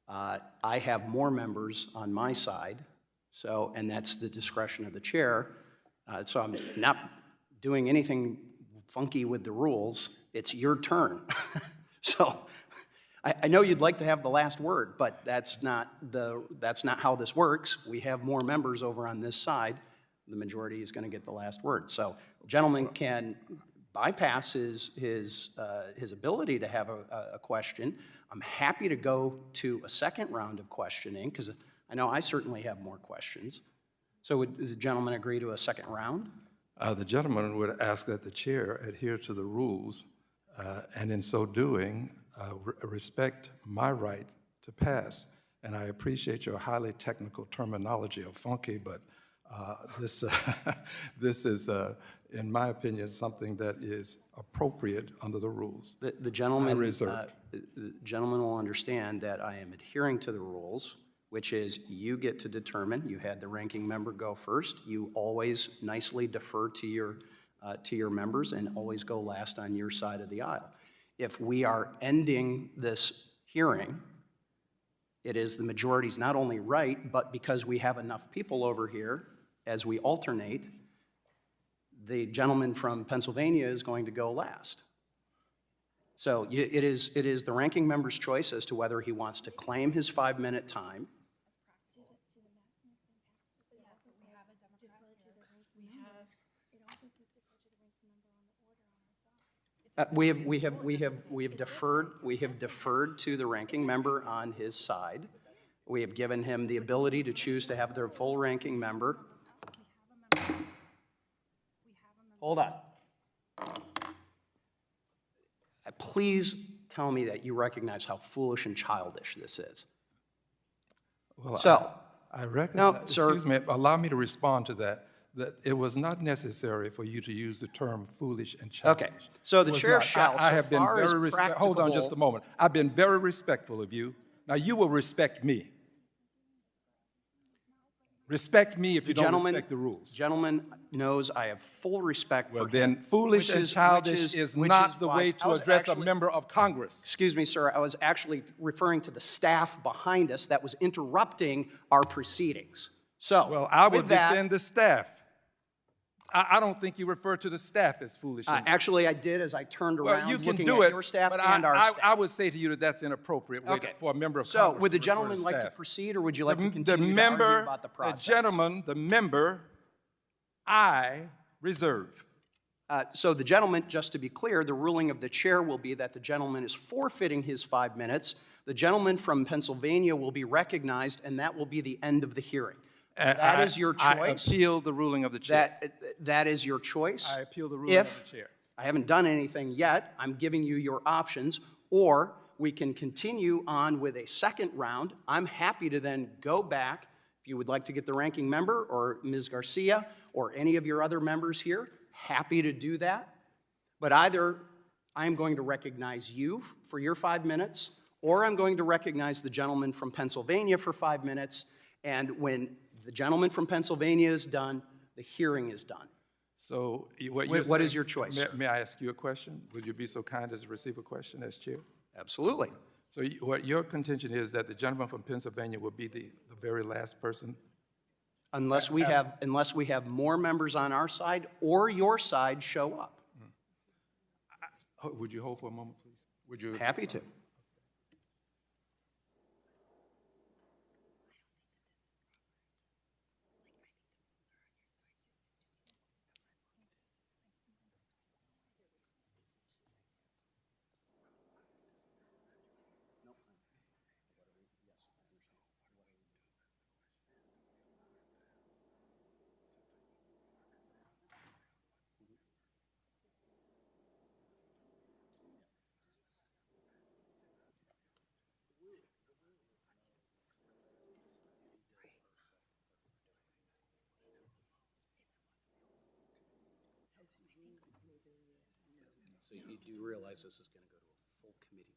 I have more members on my side, and that's the discretion of the chair. So I'm not doing anything funky with the rules. It's your turn. So I know you'd like to have the last word, but that's not how this works. We have more members over on this side. The majority is going to get the last word. So the gentleman can bypass his ability to have a question. I'm happy to go to a second round of questioning, because I know I certainly have more questions. So does the gentleman agree to a second round? The gentleman would ask that the chair adhere to the rules, and in so doing, respect my right to pass. And I appreciate your highly technical terminology of funky, but this is, in my opinion, something that is appropriate under the rules. The gentleman, I reserve. The gentleman will understand that I am adhering to the rules, which is you get to determine. You had the ranking member go first. You always nicely defer to your members and always go last on your side of the aisle. If we are ending this hearing, it is the majority's not only right, but because we have enough people over here, as we alternate, the gentleman from Pennsylvania is going to go last. So it is the ranking member's choice as to whether he wants to claim his 5-minute time. We have deferred to the ranking member on his side. We have given him the ability to choose to have their full ranking member. Hold on. Please tell me that you recognize how foolish and childish this is. Well, So, I recognize, no, sir. excuse me, allow me to respond to that it was not necessary for you to use the term foolish and childish. Okay, so the It was chair not. shall, I so have been far as very respectful. Hold on just a practicable- moment. I've been very respectful of you. Now you will respect me. Respect me if you don't respect the rules. Gentleman knows I have full respect for Well, him. then foolish which and is- childish which is which not the why way I to was address a actually- member of Congress. Excuse me, sir, I was actually referring to the staff behind us that was interrupting our proceedings. So, Well, I will with that, defend the staff. I don't think you refer to the staff as foolish. actually, I did as I turned Well, around you can looking do at it, your staff but and our staff. I would say to you that that's inappropriate way Okay. for a member of So, Congress would the to refer gentleman to like to staff. proceed, or would you like to The continue to argue member, about the the process? gentleman, the member, I reserve. So the gentleman, just to be clear, the ruling of the chair will be that the gentleman is forfeiting his 5 minutes. The gentleman from Pennsylvania will be recognized, and that will be the end of the hearing. That is your choice. I appeal the ruling of the chair. That is your choice. I appeal the ruling of If the chair. I haven't done anything yet, I'm giving you your options, or we can continue on with a second round. I'm happy to then go back If you would like to get the ranking member or Ms. Garcia or any of your other members here, happy to do that. But either I'm going to recognize you for your 5 minutes, or I'm going to recognize the gentleman from Pennsylvania for 5 minutes, and when the gentleman from Pennsylvania is done, the hearing is done. So What is your choice, sir? May I ask you a question? Would you be so kind as to receive a question as chair? Absolutely. So what your contention is that the gentleman from Pennsylvania will be the very last person? Unless we have more members on our side or your side show up. Would you hold for a moment, please? Would you? Happy to. So you do realize this is going to go to a full committee?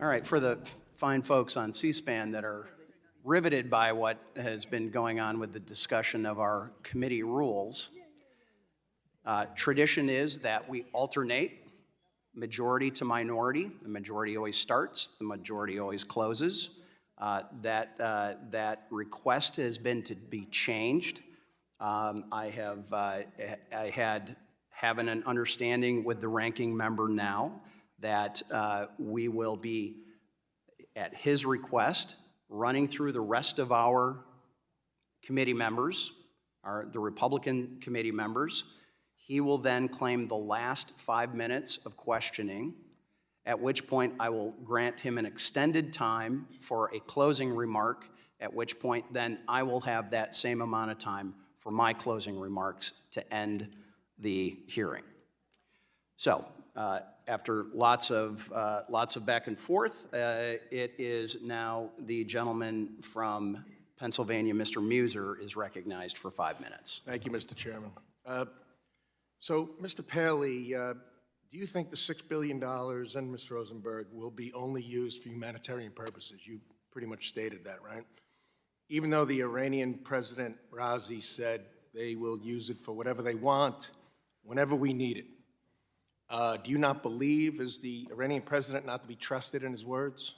All right, for the fine folks on C-SPAN that are riveted by what has been going on with the discussion of our committee rules, tradition is that we alternate majority to minority. The majority always starts, the majority always closes. That request has been to be changed. I had having an understanding with the ranking member now that we will be, at his request, running through the rest of our committee members, the Republican committee members. He will then claim the last 5 minutes of questioning, at which point I will grant him an extended time for a closing remark, at which point then I will have that same amount of time for my closing remarks to end the hearing. So, after lots of back and forth, it is now the gentleman from Pennsylvania, Mr. Muser, is recognized for 5 minutes. Thank you, Mr. Chairman. So, Mr. Paley, do you think the $6 billion and Ms. Rosenberg will be only used for humanitarian purposes? You pretty much stated that, right? Even though the Iranian President Raisi said they will use it for whatever they want, whenever we need it. Do you not believe, is the Iranian president not to be trusted in his words?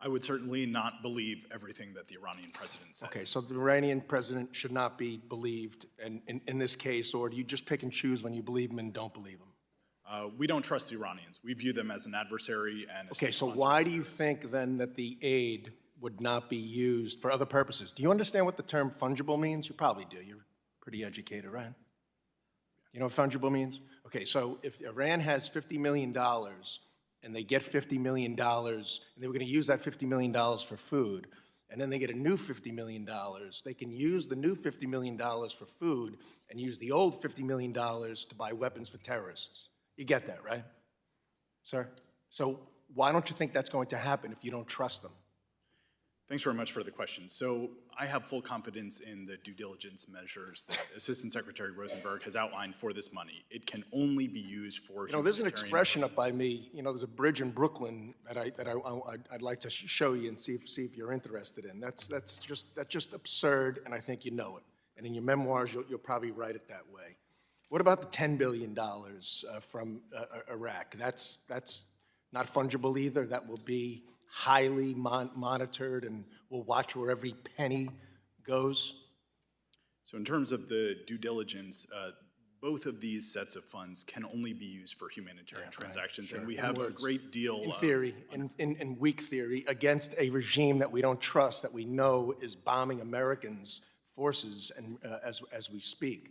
I would certainly not believe everything that the Iranian president says. Okay, so the Iranian president should not be believed in this case, or do you just pick and choose when you believe him and don't believe him? We don't trust the Iranians. We view them as an adversary and a Okay, so state-sponsored why do you terrorist. think then that the aid would not be used for other purposes? Do you understand what the term fungible means? You probably do. You're pretty educated, right? You know what fungible means? Okay, so if Iran has $50 million and they get $50 million, and they were going to use that $50 million for food, and then they get a new $50 million, they can use the new $50 million for food and use the old $50 million to buy weapons for terrorists. You get that, right, sir? So why don't you think that's going to happen if you don't trust them? Thanks very much for the question. So I have full confidence in the due diligence measures that Assistant Secretary Rosenberg has outlined for this money. It can only be used for You know, there's an humanitarian expression up by me, you know, there's a bridge in Brooklyn that I'd like to show you and see if you're interested in. That's just absurd, and I think you know it. And in your memoirs, you'll probably write it that way. What about the $10 billion from Iraq? That's not fungible either. That will be highly monitored, and we'll watch where every penny goes. So in terms of the due diligence, both of these sets of funds can only be used for humanitarian transactions, sure. and we In have a words. great deal In of... theory, in weak theory, against a regime that we don't trust, that we know is bombing Americans' forces and as we speak.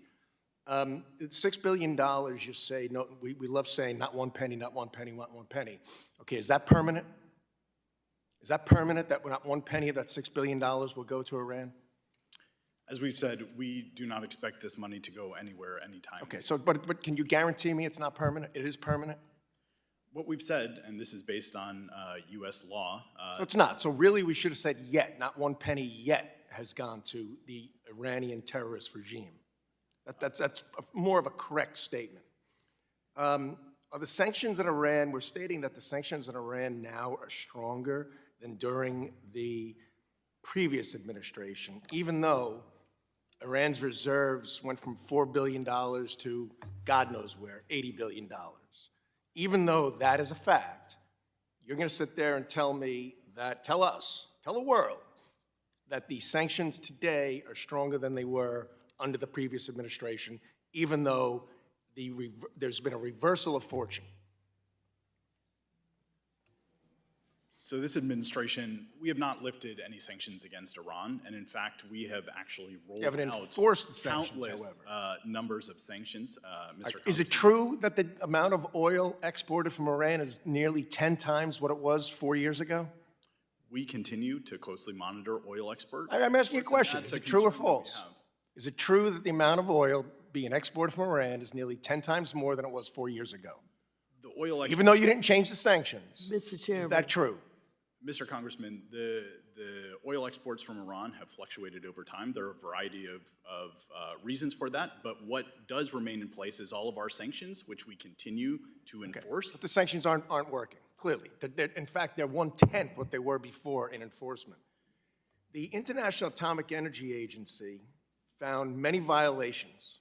$6 billion, you say, no, we love saying not one penny, not one penny, not one penny. Okay, is that permanent? Is that permanent, that not one penny of that $6 billion will go to Iran? As we've said, we do not expect this money to go anywhere anytime Okay, soon. so, but can you guarantee me it's not permanent? It is permanent? What we've said, and this is based on U.S. law, So it's not. So really, we should have said yet, not one penny yet has gone to the Iranian terrorist regime. That's more of a correct statement. Are the sanctions in Iran, we're stating that the sanctions in Iran now are stronger than during the previous administration, even though Iran's reserves went from $4 billion to God knows where, $80 billion. Even though that is a fact, you're going to sit there and tell me that, tell us, tell the world, that the sanctions today are stronger than they were under the previous administration, even though there's been a reversal of fortune. so this administration, we have not lifted any sanctions against Iran, and in fact, we have actually rolled haven't out enforced the sanctions, countless numbers of sanctions, Mr. Is it Congressman. true that the amount of oil exported from Iran is nearly 10 times what it was 4 years ago? We continue to closely monitor oil exports. I'm asking you a question. Is it true or false? Is it true that the amount of oil being exported from Iran is nearly 10 times more than it was 4 years ago? The oil Even though you didn't change the sanctions. Mr. Chairman. Is that true? Mr. Congressman, the oil exports from Iran have fluctuated over time. There are a variety of reasons for that, but what does remain in place is all of our sanctions, which we continue to enforce. But the sanctions aren't working. clearly. In fact, they're 1/10 what they were before in enforcement. The International Atomic Energy Agency found many violations,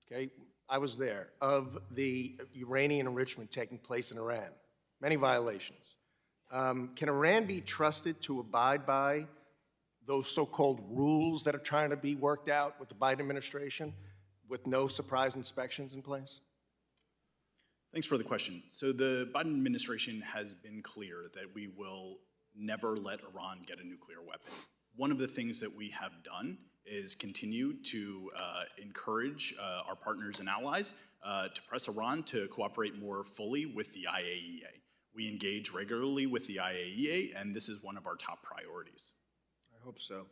okay, I was there, of the uranium enrichment taking place in Iran. Many violations. Can Iran be trusted to abide by those so-called rules that are trying to be worked out with the Biden administration with no surprise inspections in place? Thanks for the question. So the Biden administration has been clear that we will never let Iran get a nuclear weapon. One of the things that we have done is continue to encourage our partners and allies to press Iran to cooperate more fully with the IAEA. We engage regularly with the IAEA, and this is one of our top priorities. I hope so.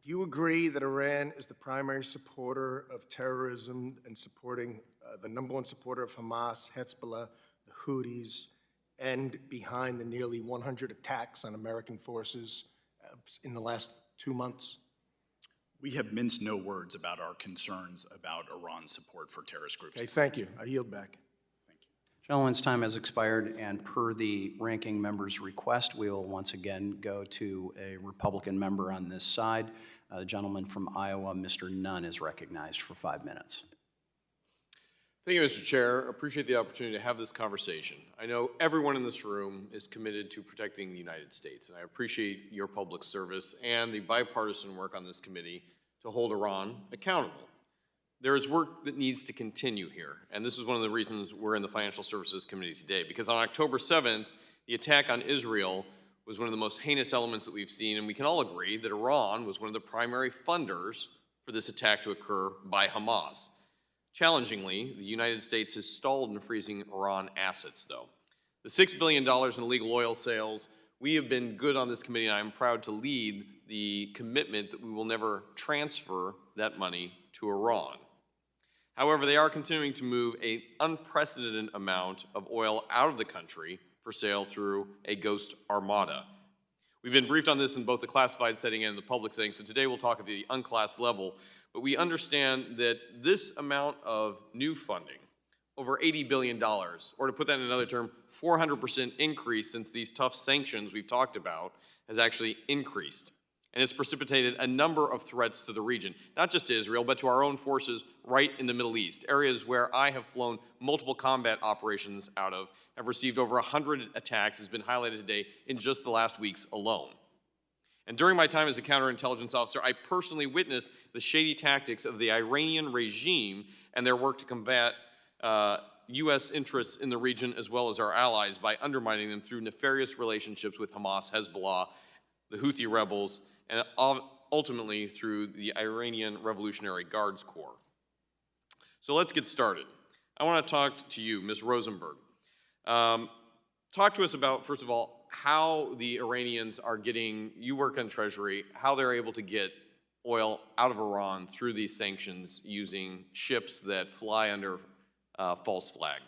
Do you agree that Iran is the primary supporter of terrorism and supporting the #1 supporter of Hamas, Hezbollah, the Houthis, and behind the nearly 100 attacks on American forces in the last 2 months? We have minced no words about our concerns about Iran's support for terrorist groups. Okay, thank you. I yield back. Gentleman's time has expired, and per the ranking member's request, we will once again go to a Republican member on this side. The gentleman from Iowa, Mr. Nunn, is recognized for 5 minutes. Thank you, Mr. Chair. Appreciate the opportunity to have this conversation. I know everyone in this room is committed to protecting the United States, and I appreciate your public service and the bipartisan work on this committee to hold Iran accountable. There is work that needs to continue here, and this is one of the reasons we're in the Financial Services Committee today, because on October 7th, the attack on Israel was one of the most heinous elements that we've seen, and we can all agree that Iran was one of the primary funders for this attack to occur by Hamas. Challengingly, the United States has stalled in freezing Iran assets, though. The $6 billion in illegal oil sales, we have been good on this committee, and I'm proud to lead the commitment that we will never transfer that money to Iran. However, they are continuing to move an unprecedented amount of oil out of the country for sale through a ghost armada. We've been briefed on this in both the classified setting and the public setting, so today we'll talk at the unclassed level, but we understand that this amount of new funding, over $80 billion, or to put that in another term, 400% increase since these tough sanctions we've talked about, has actually increased. And it's precipitated a number of threats to the region, not just to Israel, but to our own forces right in the Middle East, areas where I have flown multiple combat operations out of, have received over 100 attacks, has been highlighted today in just the last weeks alone. And during my time as a counterintelligence officer, I personally witnessed the shady tactics of the Iranian regime and their work to combat U.S. interests in the region as well as our allies by undermining them through nefarious relationships with Hamas, Hezbollah, the Houthi rebels, and ultimately through the Iranian Revolutionary Guards Corps. So let's get started. I want to talk to you, Ms. Rosenberg. Talk to us about, first of all, how the Iranians are getting, you work on Treasury, how they're able to get oil out of Iran through these sanctions using ships that fly under false flag.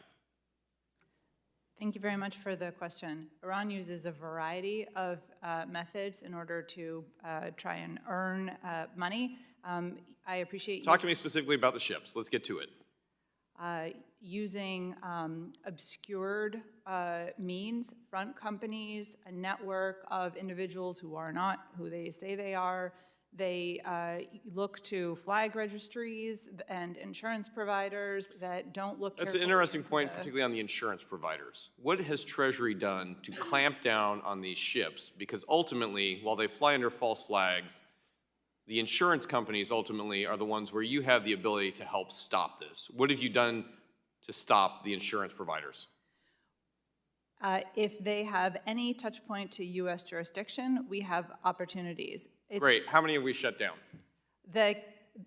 Thank you very much for the question. Iran uses a variety of methods in order to try and earn money. I appreciate Talk to me specifically about the ships. Let's get to it. Using obscured means, front companies, a network of individuals who are not who they say they are. They look to flag registries and insurance providers that don't look carefully. That's an interesting point, particularly on the insurance providers. What has Treasury done to clamp down on these ships? Because ultimately, while they fly under false flags, the insurance companies ultimately are the ones where you have the ability to help stop this. What have you done to stop the insurance providers? If they have any touch point to U.S. jurisdiction, we have opportunities. Great. How many have we shut down? The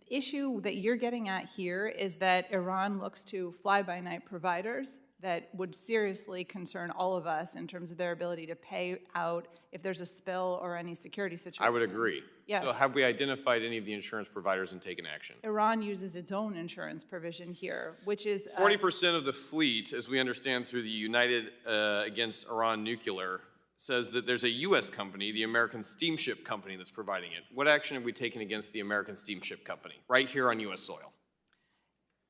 issue that you're getting at here is that Iran looks to fly-by-night providers that would seriously concern all of us in terms of their ability to pay out if there's a spill or any security situation. I would agree. Yes. So have we identified any of the insurance providers and taken action? Iran uses its own insurance provision here, which is 40% of the fleet, as we understand through the United Against Iran Nuclear, says that there's a U.S. company, the American Steamship Company, that's providing it. What action have we taken against the American Steamship Company, right here on U.S. soil?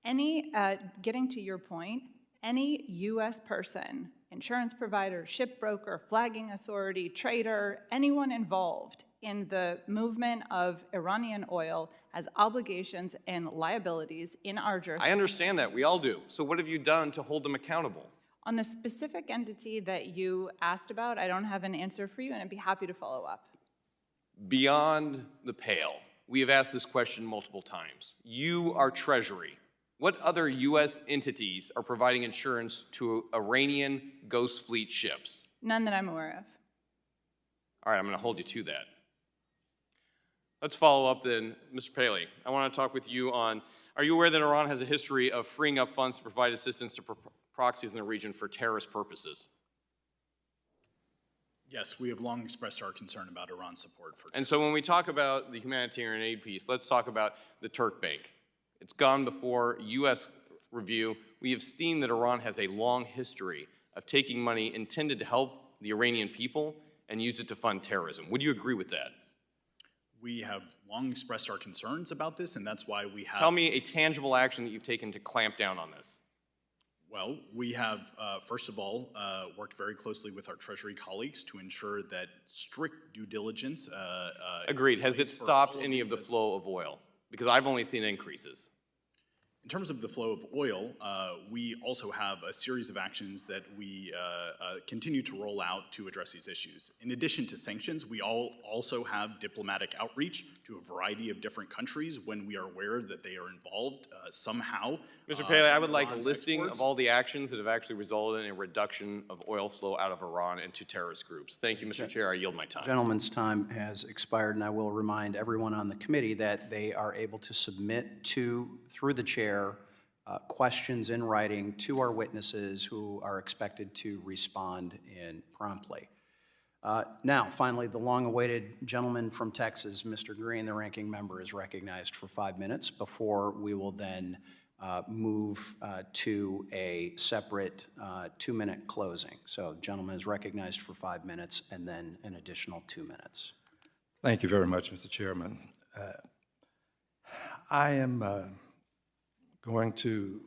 Getting to your point, any U.S. person insurance provider, shipbroker, flagging authority, trader, anyone involved in the movement of Iranian oil has obligations and liabilities in our I jurisdiction. understand that, we all do. So what have you done to hold them accountable? On the specific entity that you asked about, I don't have an answer for you, and I'd be happy to follow up. Beyond the pale, we have asked this question multiple times. You are Treasury. What other U.S. entities are providing insurance to Iranian Ghost Fleet ships? None that I'm aware of. All right, I'm going to hold you to that. Let's follow up then. Mr. Paley, I want to talk with you on, are you aware that Iran has a history of freeing up funds to provide assistance to proxies in the region for terrorist purposes? Yes, we have long expressed our concern about Iran's support for. And so when we talk about the humanitarian aid piece, let's talk about the Turk Bank. It's gone before U.S. review. We have seen that Iran has a long history of taking money intended to help the Iranian people and use it to fund terrorism. Would you agree with that? We have long expressed our concerns about this, and that's why we have. Tell me a tangible action that you've taken to clamp down on this. Well, we have, first of all, worked very closely with our Treasury colleagues to ensure that strict due diligence. Agreed. Has it stopped any of the flow of oil? Because I've only seen increases. In terms of the flow of oil, we also have a series of actions that we continue to roll out to address these issues. In addition to sanctions, we also have diplomatic outreach to a variety of different countries when we are aware that they are involved somehow. Mr. Paley, I would like a Iran's listing exports. of all the actions that have actually resulted in a reduction of oil flow out of Iran into terrorist groups. Thank you, Mr. Chair. I yield my time. Gentleman's time has expired, and I will remind everyone on the committee that they are able to submit through the chair, questions in writing to our witnesses who are expected to respond in promptly. Now, finally, the long-awaited gentleman from Texas, Mr. Green, the ranking member, is recognized for 5 minutes before we will then move to a separate 2-minute closing. So, gentleman is recognized for 5 minutes and then an additional 2 minutes. Thank you very much, Mr. Chairman. I am going to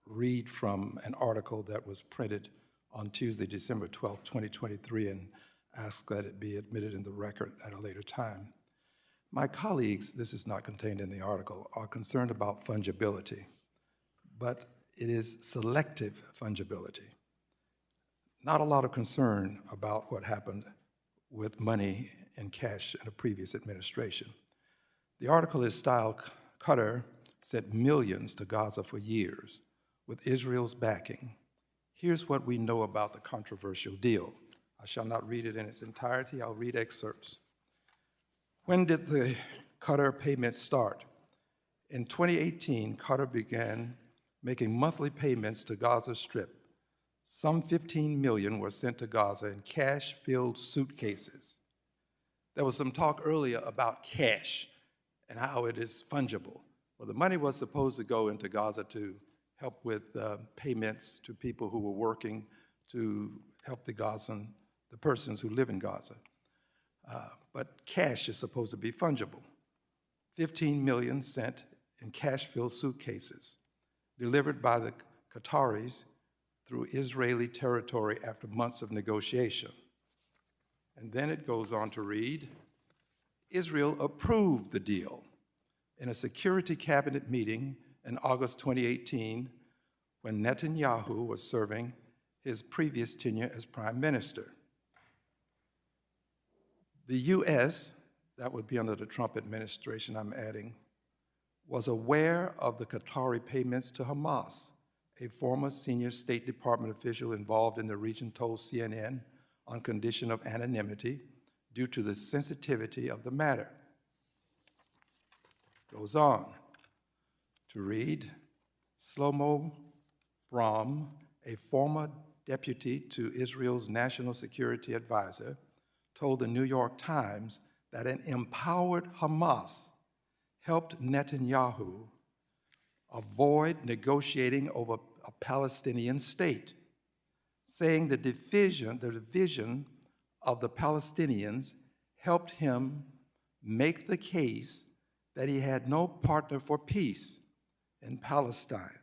read from an article that was printed on Tuesday, December 12, 2023, and ask that it be admitted in the record at a later time. My colleagues, this is not contained in the article, are concerned about fungibility, but it is selective fungibility. Not a lot of concern about what happened with money in cash in a previous administration. The article is styled, Qatar sent millions to Gaza for years with Israel's backing. Here's what we know about the controversial deal. I shall not read it in its entirety. I'll read excerpts. When did the Qatar payments start? In 2018, Qatar began making monthly payments to Gaza Strip. Some 15 million were sent to Gaza in cash-filled suitcases. There was some talk earlier about cash and how it is fungible. Well, the money was supposed to go into Gaza to help with payments to people who were working to help the persons who live in Gaza. But cash is supposed to be fungible. 15 million sent in cash-filled suitcases, delivered by the Qataris through Israeli territory after months of negotiation. And then it goes on to read, Israel approved the deal in a security cabinet meeting in August 2018 when Netanyahu was serving his previous tenure as prime minister. The U.S., that would be under the Trump administration I'm adding, was aware of the Qatari payments to Hamas. A former senior State Department official involved in the region told CNN on condition of anonymity due to the sensitivity of the matter. Goes on to read, Shlomo Abram, a former deputy to Israel's national security advisor, told the New York Times that an empowered Hamas helped Netanyahu avoid negotiating over a Palestinian state, saying the division of the Palestinians helped him make the case that he had no partner for peace in Palestine,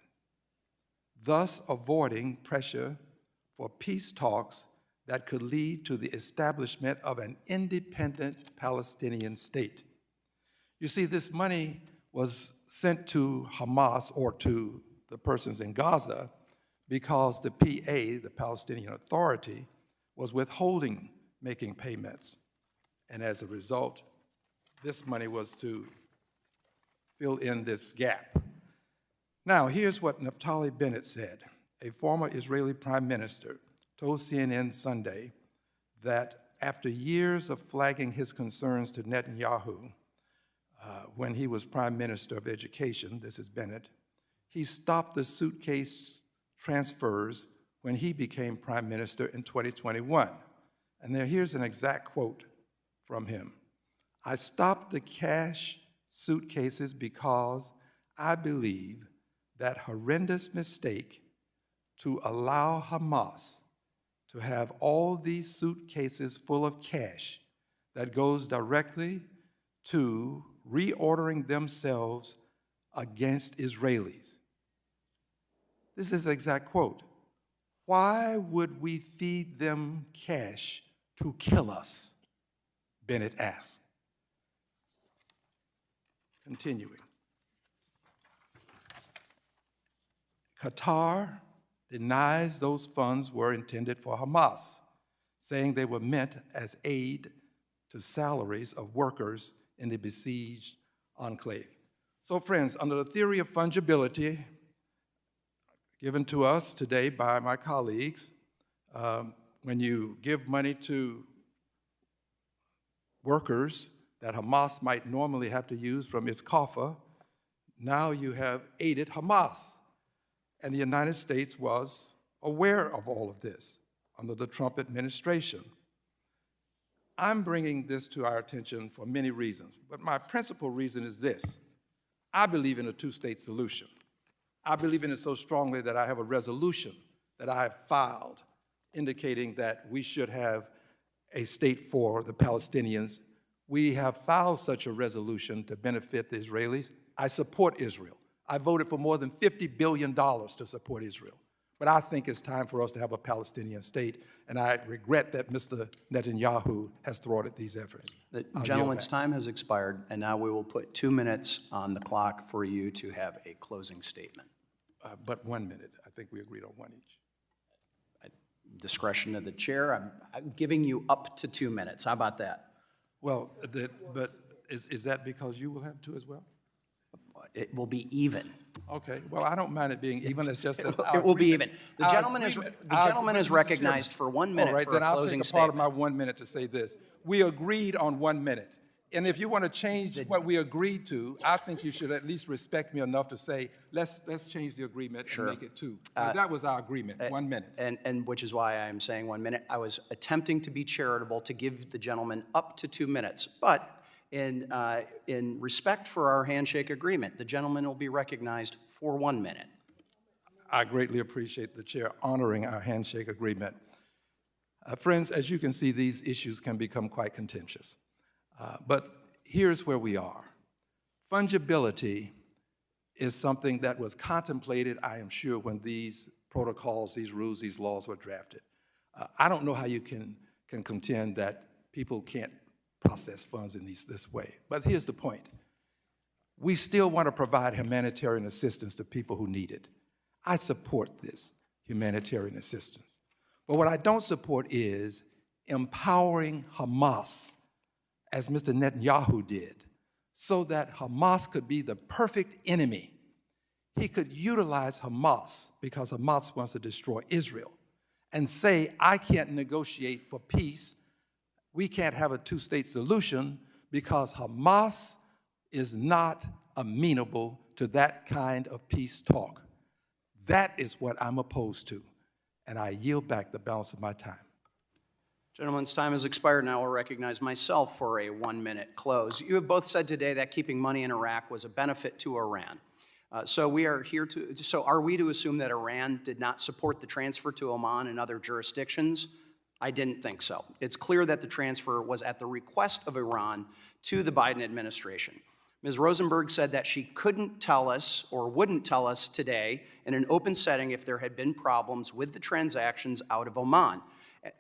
thus avoiding pressure for peace talks that could lead to the establishment of an independent Palestinian state. You see, this money was sent to Hamas or to the persons in Gaza because the PA, the Palestinian Authority, was withholding making payments. And as a result, this money was to fill in this gap. Now, here's what Naftali Bennett said. A former Israeli prime minister told CNN Sunday that after years of flagging his concerns to Netanyahu when he was prime minister of education, this is Bennett, he stopped the suitcase transfers when he became prime minister in 2021. And here's an exact quote from him. I stopped the cash suitcases because I believe that horrendous mistake to allow Hamas to have all these suitcases full of cash that goes directly to reordering themselves against Israelis. This is the exact quote. Why would we feed them cash to kill us? Bennett asked. Continuing. Qatar denies those funds were intended for Hamas, saying they were meant as aid to salaries of workers in the besieged enclave. So friends, under the theory of fungibility given to us today by my colleagues, when you give money to workers that Hamas might normally have to use from its coffers, now you have aided Hamas. And the United States was aware of all of this under the Trump administration. I'm bringing this to our attention for many reasons, but my principal reason is this. I believe in a two-state solution. I believe in it so strongly that I have a resolution that I have filed indicating that we should have a state for the Palestinians. We have filed such a resolution to benefit the Israelis. I support Israel. I voted for more than $50 billion to support Israel. But I think it's time for us to have a Palestinian state, and I regret that Mr. Netanyahu has thwarted these efforts. The gentleman's time has expired, and now we will put 2 minutes on the clock for you to have a closing statement. But 1 minute. I think we agreed on one each. Discretion of the chair, I'm giving you up to 2 minutes. How about that? Well, but is that because you will have two as well? It will be even. Okay, well, I don't mind it being even, it's just that It will be even. The gentleman is recognized for 1 minute All right, for then a I'll closing take a part of statement. my 1 minute to say this. We agreed on 1 minute. And if you want to change what we agreed to, I think you should at least respect me enough to say, let's change the agreement and make it two. That was our agreement, 1 minute. And which is why I'm saying 1 minute. I was attempting to be charitable to give the gentleman up to 2 minutes. But in respect for our handshake agreement, the gentleman will be recognized for 1 minute. I greatly appreciate the chair honoring our handshake agreement. Friends, as you can see, these issues can become quite contentious. But here's where we are. Fungibility is something that was contemplated, I am sure, when these protocols, these rules, these laws were drafted. I don't know how you can contend that people can't process funds in this way. But here's the point. We still want to provide humanitarian assistance to people who need it. I support this humanitarian assistance. But what I don't support is empowering Hamas, as Mr. Netanyahu did, so that Hamas could be the perfect enemy. He could utilize Hamas because Hamas wants to destroy Israel and say, I can't negotiate for peace. We can't have a two-state solution because Hamas is not amenable to that kind of peace talk. That is what I'm opposed to, and I yield back the balance of my time. Gentleman's time has expired, and I will recognize myself for a 1 minute close. You have both said today that keeping money in Iraq was a benefit to Iran. So are we to assume that Iran did not support the transfer to Oman and other jurisdictions? I didn't think so. It's clear that the transfer was at the request of Iran to the Biden administration. Ms. Rosenberg said that she couldn't tell us or wouldn't tell us today in an open setting if there had been problems with the transactions out of Oman,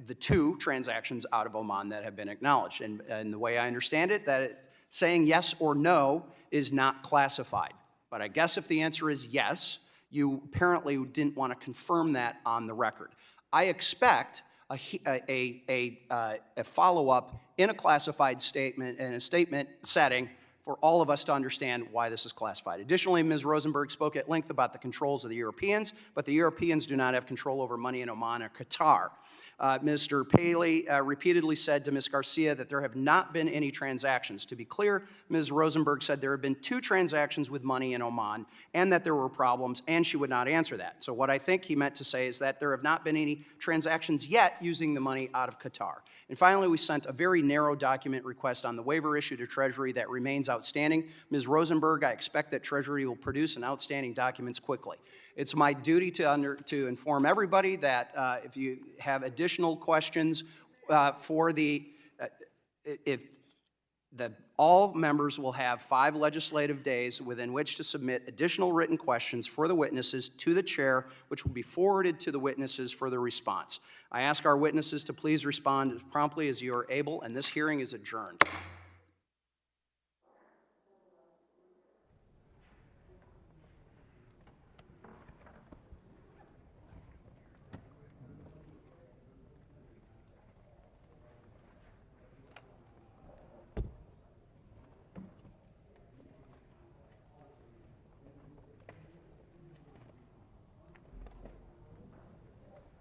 the 2 transactions out of Oman that have been acknowledged. And the way I understand it, saying yes or no is not classified. But I guess if the answer is yes, you apparently didn't want to confirm that on the record. I expect a follow-up in a classified statement, in a statement setting, for all of us to understand why this is classified. Additionally, Ms. Rosenberg spoke at length about the controls of the Europeans, but the Europeans do not have control over money in Oman or Qatar. Mr. Paley repeatedly said to Ms. Garcia that there have not been any transactions. To be clear, Ms. Rosenberg said there have been 2 transactions with money in Oman and that there were problems, and she would not answer that. So what I think he meant to say is that there have not been any transactions yet using the money out of Qatar. And finally, we sent a very narrow document request on the waiver issue to Treasury that remains outstanding. Ms. Rosenberg, I expect that Treasury will produce an outstanding documents quickly. It's my duty to inform everybody that if you have additional questions all members will have 5 legislative days within which to submit additional written questions for the witnesses to the chair, which will be forwarded to the witnesses for the response. I ask our witnesses to please respond as promptly as you are able, and this hearing is adjourned.